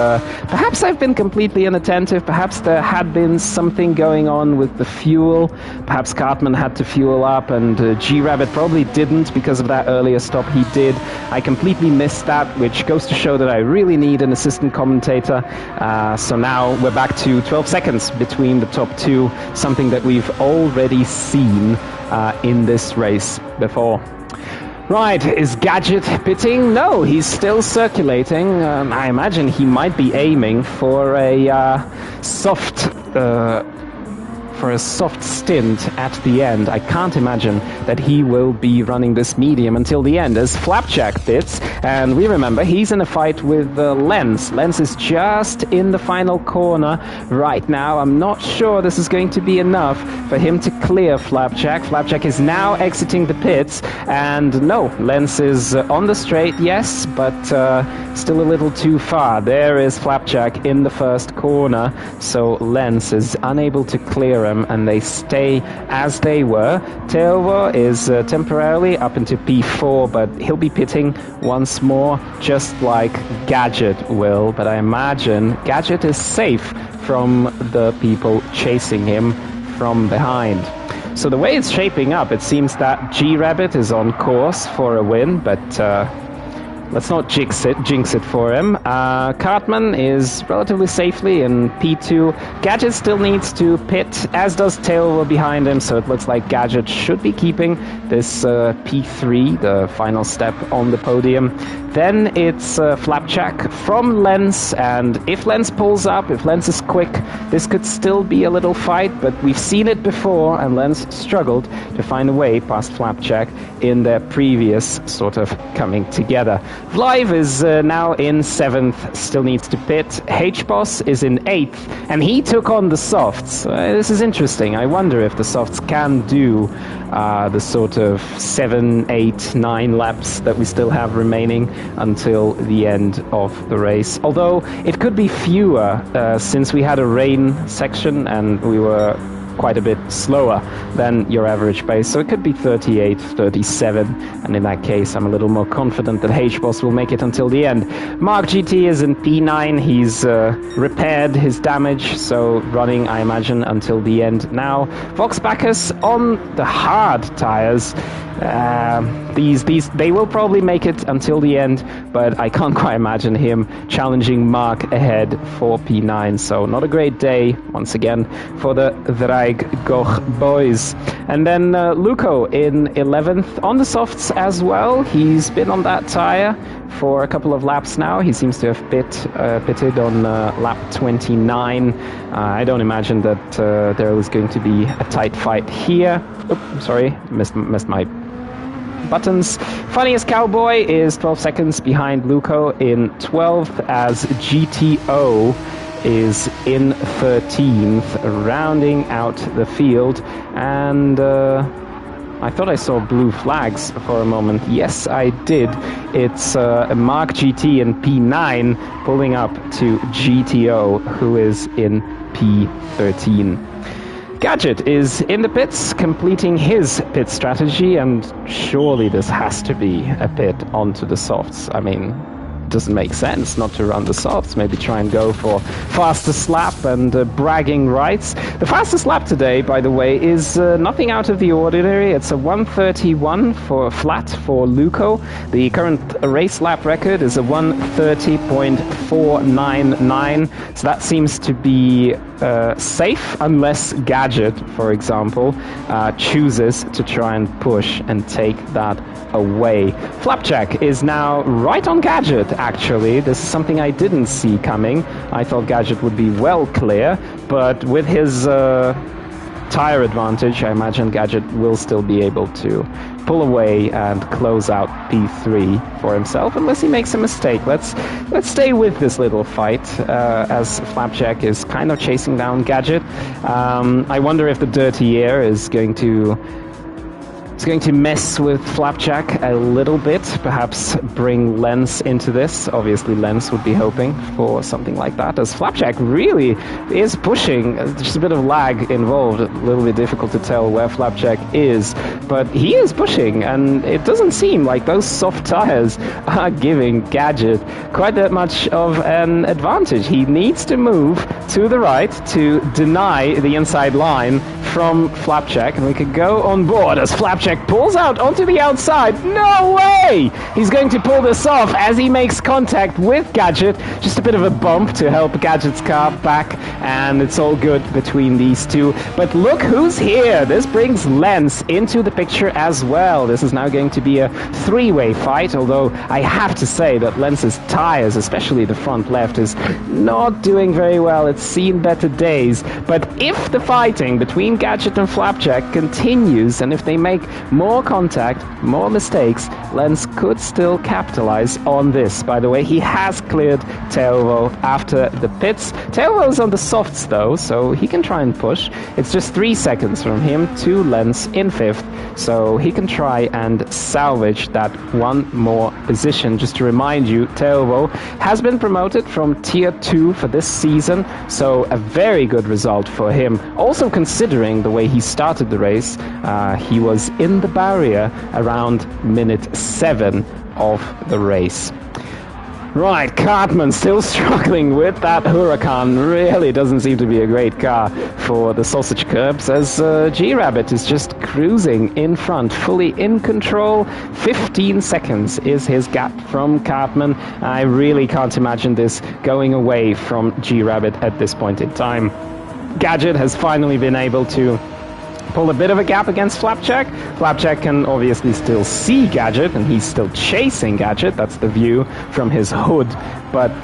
Speaker 1: perhaps I've been completely inattentive, perhaps there had been something going on with the fuel. fuel. Perhaps Cartman had to fuel up, and JiiRabbit probably didn't because of that earlier stop he did. I completely missed that, which goes to show that I really need an assistant commentator. So now we're back to 12 seconds between the top two, something that we've already seen in this race before. Right, is Gadget pitting? No, he's still circulating. I imagine he might be aiming for a soft stint at the end. I can't imagine that he will be running this medium until the end as Flapjack pits. And we remember he's in a fight with Lens. Lens is just in the final corner right now. I'm not sure this is going to be enough for him to clear Flapjack. Flapjack is now exiting the pits, and no, Lens is on the straight, yes, but still a little too far. There is Flapjack in the first corner, so Lens is unable to clear him, and they stay as they were. Teovo is temporarily up into P4, but he'll be pitting once more, just like Gadget will. But I imagine Gadget is safe from the people chasing him from behind. So the way it's shaping up, it seems that JiiRabbit is on course for a win, but let's not jinx it for him. Cartman is relatively safely in P2. Gadget still needs to pit, as does Teovo behind him, so it looks like Gadget should be keeping this P3, the final step on the podium. Then it's Flapjack from Lens, and if Lens pulls up, if Lens is quick, this could still be a little fight, but we've seen it before, and Lens struggled to find a way past Flapjack in their previous sort of coming together. Vlive is now in 7th, still needs to pit. H-Boss is in 8th, and he took on the softs. This is interesting. I wonder if the softs can do the sort of 7, 8, 9 laps that we still have remaining until the end of the race. Although it could be fewer since we had a rain section and we were quite a bit slower than your average pace, so it could be 38, 37, and in that case I'm a little more confident that H-Boss will make it until the end. Mark GT is in P9, he's repaired his damage, so running, I imagine, until the end now. Vox Bacchus on the hard tires. They will probably make it until the end, but I can't quite imagine him challenging Mark ahead for P9, so not a great day once again for the Draig Goch boys. And then Luco in 11th on the softs as well. He's been on that tire for a couple of laps now. He seems to have pitted on lap 29. I don't imagine that there is going to be a tight fight here. Oops, sorry, missed my buttons. Funniest Cowboy is 12 seconds behind Luco in 12th, as GTO is in 13th, rounding out the field. And I thought I saw blue flags for a moment. Yes, I did. It's Mark GT in P9 pulling up to GTO, who is in P13. Gadget is in the pits, completing his pit strategy, and surely this has to be a pit onto the softs. I mean, it doesn't make sense not to run the softs. Maybe try and go for fastest lap and bragging rights. The fastest lap today, by the way, is nothing out of the ordinary. It's a 1:31 for flat for Luco. The current race lap record is a 1:30.499. So that seems to be safe, unless Gadget, for example, chooses to try and push and take that away. Flapjack is now right on Gadget, actually. This is something I didn't see coming. I thought Gadget would be well clear, but with his tire advantage, I imagine Gadget will still be able to pull away and close out P3 for himself, unless he makes a mistake. Let's stay with this little fight as Flapjack is kind of chasing down Gadget. I wonder if the dirty air is going to He's going to mess with Flapjack a little bit, perhaps bring Lens into this. Obviously, Lens would be hoping for something like that, as Flapjack really is pushing. Just a bit of lag involved, a little bit difficult to tell where Flapjack is, but he is pushing, and it doesn't seem like those soft tires are giving Gadget quite that much of an advantage. He needs to move to the right to deny the inside line from Flapjack, and we could go on board as Flapjack pulls out onto the outside. No way! He's going to pull this off as he makes contact with Gadget. Just a bit of a bump to help Gadget's car back, and it's all good between these two. But look who's here! This brings Lens into the picture as well. This is now going to be a three-way fight, although I have to say that Lens's tires, especially the front left, is not doing very well. It's seen better days. But if the fighting between Gadget and Flapjack continues, and if they make more contact, more mistakes, Lens could still capitalize on this. By the way, he has cleared Teovo after the pits. Teovo's on the softs though, so he can try and push. It's just 3 seconds from him to Lens in 5th, so he can try and salvage that one more position. Just to remind you, Teovo has been promoted from Tier 2 for this season, so a very good result for him. Also considering the way he started the race, he was in the barrier around minute 7 of the race. Right, Cartman still struggling with that Huracan. Really doesn't seem to be a great car for the sausage curbs, as JiiRabbit is just cruising in front, fully in control. 15 seconds is his gap from Cartman. I really can't imagine this going away from JiiRabbit at this point in time. Gadget has finally been able to pull a bit of a gap against Flapjack. Flapjack can obviously still see Gadget, and he's still chasing Gadget. That's the view from his hood. But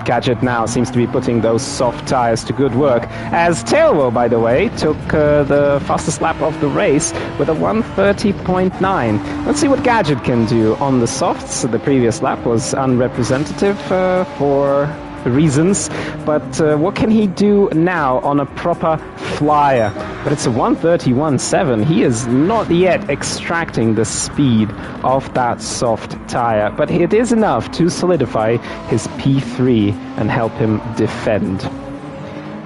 Speaker 1: Gadget now seems to be putting those soft tires to good work, as Teovo, by the way, took the fastest lap of the race with a 1:30.9. Let's see what Gadget can do on the softs. The previous lap was unrepresentative for reasons, but what can he do now on a proper flyer? But it's a 1:31.7. He is not yet extracting the speed of that soft tire, but it is enough to solidify his P3 and help him defend.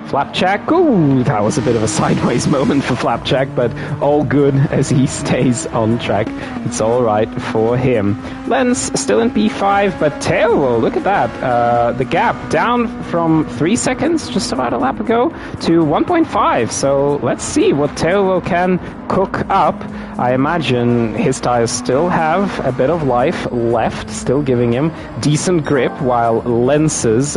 Speaker 1: Flapjack, ooh, that was a bit of a sideways moment for Flapjack, but all good as he stays on track. It's all right for him. Lens still in P5, but Teovo, look at that. The gap down from 3 seconds, just about a lap ago, to 1.5. So let's see what Teovo can cook up. I imagine his tires still have a bit of life left, still giving him decent grip, while Lens's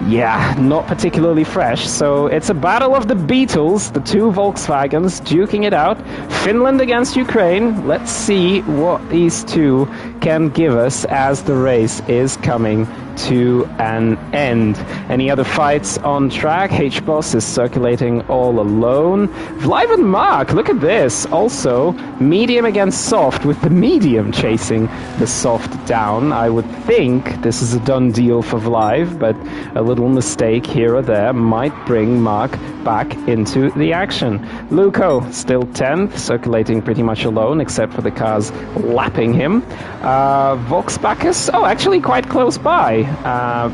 Speaker 1: yeah, not particularly fresh. So it's a battle of the Beatles, the two Volkswagens duking it out. Finland against Ukraine. Let's see what these two can give us as the race is coming to an end. Any other fights on track? H-Boss is circulating all alone. Vlive and Mark, look at this. Also, medium against soft, with the medium chasing the soft down. I would think this is a done deal for Vlive, but a little mistake here or there might bring Mark back into the action. Luco, still 10th, circulating pretty much alone, except for the cars lapping him. Volksbacchus, oh, actually quite close by,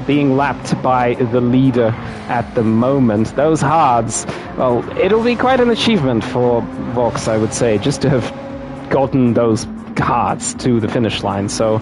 Speaker 1: being lapped by the leader at the moment. Those hards, well, it'll be quite an achievement for Vox, I would say, just to have gotten those hards to the finish line. So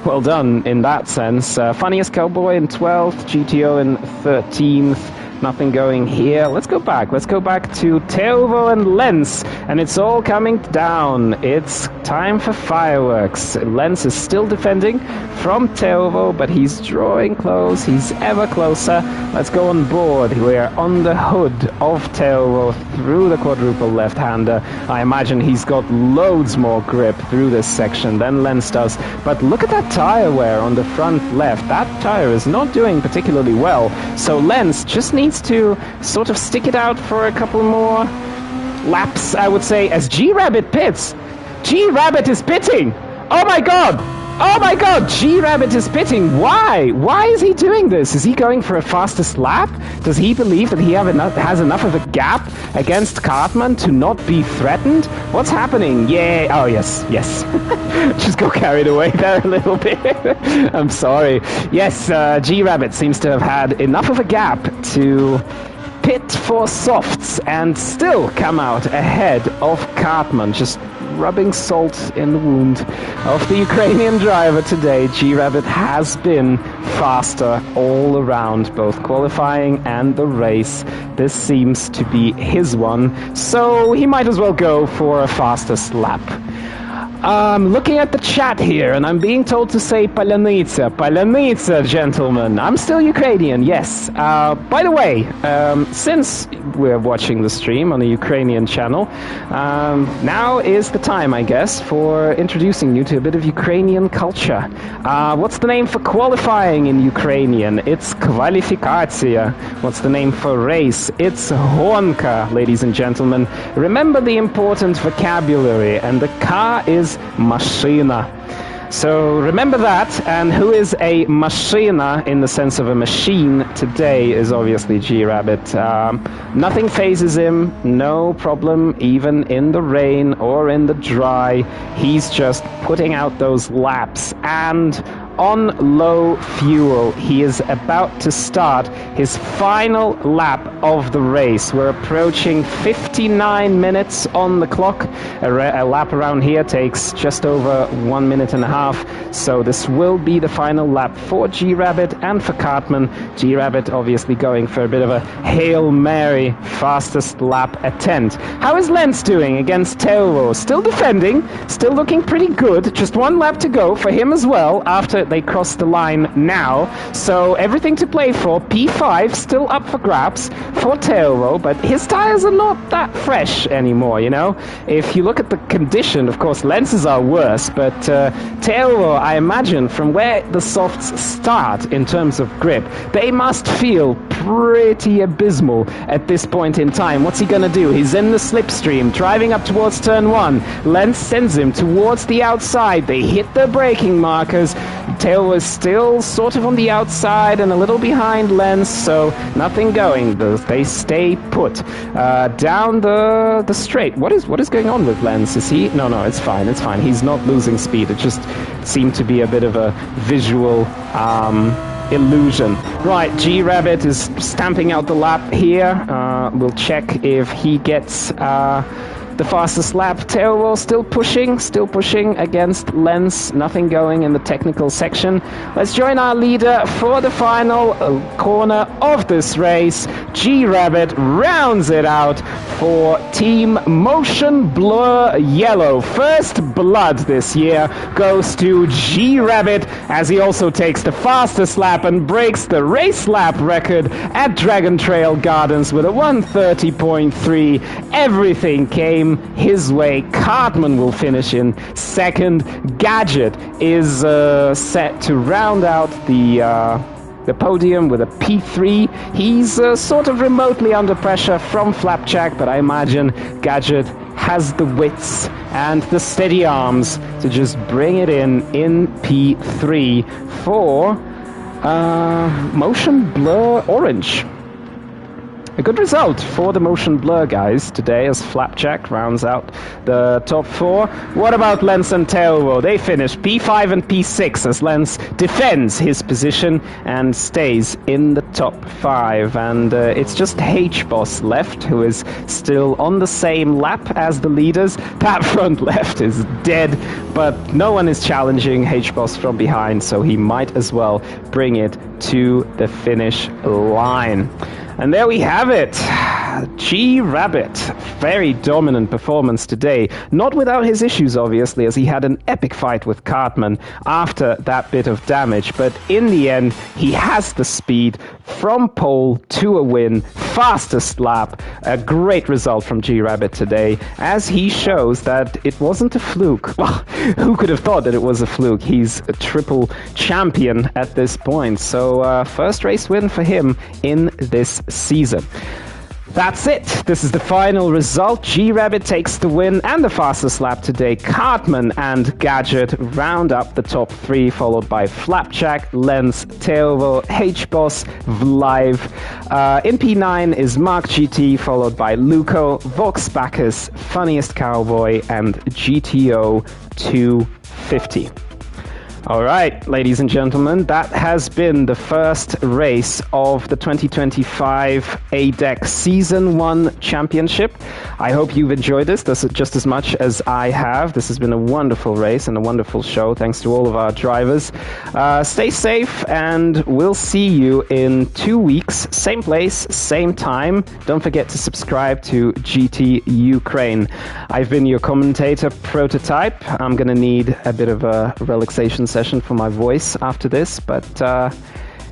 Speaker 1: well done in that sense. Funniest Cowboy in 12th, GTO in 13th. Nothing going here. Let's go back. Let's go back to Teovo and Lens, and it's all coming down. It's time for fireworks. Lens is still defending from Teovo, but he's drawing close. He's ever closer. Let's go on board. We're on the hood of Teovo through the quadruple left-hander. I imagine he's got loads more grip through this section than Lens does. But look at that tire wear on the front left. That tire is not doing particularly well. So Lens just needs to sort of stick it out for a couple more laps, I would say, as JiiRabbit pits. JiiRabbit is pitting! Oh my god! Oh my god, JiiRabbit is pitting. Why? Why is he doing this? Is he going for a fastest lap? Does he believe that he has enough of a gap against Cartman to not be threatened? What's happening? Yeah. Oh, yes. Just got carried away there a little bit. I'm sorry. Yes, JiiRabbit seems to have had enough of a gap to pit for softs and still come out ahead of Cartman. Just rubbing salt in the wound of the Ukrainian driver today. JiiRabbit has been faster all around, both qualifying and the race. This seems to be his one, so he might as well go for a fastest lap. I'm looking at the chat here, and I'm being told to say Посилання. Посилання, gentlemen. I'm still Ukrainian, yes. By the way, since we're watching the stream on the Ukrainian channel, now is the time, I guess, for introducing you to a bit of Ukrainian culture. What's the name for qualifying in Ukrainian? It's kvalifikacja. What's the name for race? It's гонка, ladies and gentlemen. Remember the important vocabulary, and the car is машина. So remember that, and who is a машина in the sense of a machine today is obviously JiiRabbit. Nothing phases him, no problem, even in the rain or in the dry. He's just putting out those laps, and on low fuel, he is about to start his final lap of the race. We're approaching 59 minutes on the clock. A lap around here takes just over 1 minute and a half. So this will be the final lap for JiiRabbit and for Cartman. JiiRabbit obviously going for a bit of a Hail Mary fastest lap attempt. How is Lenz doing against Teuro? Still defending, still looking pretty good. Just one lap to go for him as well after they cross the line now. So everything to play for. P5 still up for grabs for Teuro, but his tires are not that fresh anymore, you know. If you look at the condition, of course, Lenz's are worse, but Teuro, I imagine, from where the softs start in terms of grip, they must feel pretty abysmal at this point in time. What's he going to do? He's in the slipstream, driving up towards turn 1. Lenz sends him towards the outside. They hit the braking markers. Teuro is still sort of on the outside and a little behind Lenz, so nothing going. They stay put. Down the straight. What is going on with Lenz? Is he? No, it's fine. It's fine. He's not losing speed. It just seemed to be a bit of a visual illusion. Right, JiiRabbit is stamping out the lap here. We'll check if he gets the fastest lap. Teuro still pushing against Lenz. Nothing going in the technical section. Let's join our leader for the final corner of this race. JiiRabbit rounds it out for Team Motion Blur Yellow. First blood this year goes to JiiRabbit, as he also takes the fastest lap and breaks the race lap record at Dragon Trail Gardens with a 1:30.3. Everything came his way. Cartman will finish in second. Gadget is set to round out the podium with a P3. He's sort of remotely under pressure from Flapjack, but I imagine Gadget has the wits and the steady arms to just bring it in P3 for Motion Blur Orange. A good result for the Motion Blur guys today as Flapjack rounds out the top 4. What about Lenz and Teuro? They finish P5 and P6 as Lenz defends his position and stays in the top 5. And it's just H-Boss left, who is still on the same lap as the leaders. That front left is dead, but no one is challenging H-Boss from behind, so he might as well bring it to the finish line. And there we have it. JiiRabbit, very dominant performance today. Not without his issues, obviously, as he had an epic fight with Cartman after that bit of damage. But in the end, he has the speed from pole to a win. Fastest lap. A great result from JiiRabbit today, as he shows that it wasn't a fluke. Well, who could have thought that it was a fluke? He's a triple champion at this point. So first race win for him in this season. That's it. This is the final result. JiiRabbit takes the win and the fastest lap today. Cartman and Gadget round up the top three, followed by Flapjack, Lens, Teovo, H-Boss, Vlive. In P9 is Mark GT, followed by Luco, Vox Bacchus, Funniest Cowboy, and GTO 250. All right, ladies and gentlemen, that has been the first race of the 2025 ADEC Season 1 Championship. I hope you've enjoyed this just as much as I have. This has been a wonderful race and a wonderful show. Thanks to all of our drivers. Stay safe, and we'll see you in 2 weeks. Same place, same time. Don't forget to subscribe to GT Ukraine. I've been your commentator, Prototype. I'm going to need a bit of a relaxation session for my voice after this, but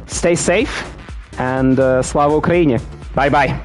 Speaker 1: stay safe, and Slava Ukraini. Bye bye.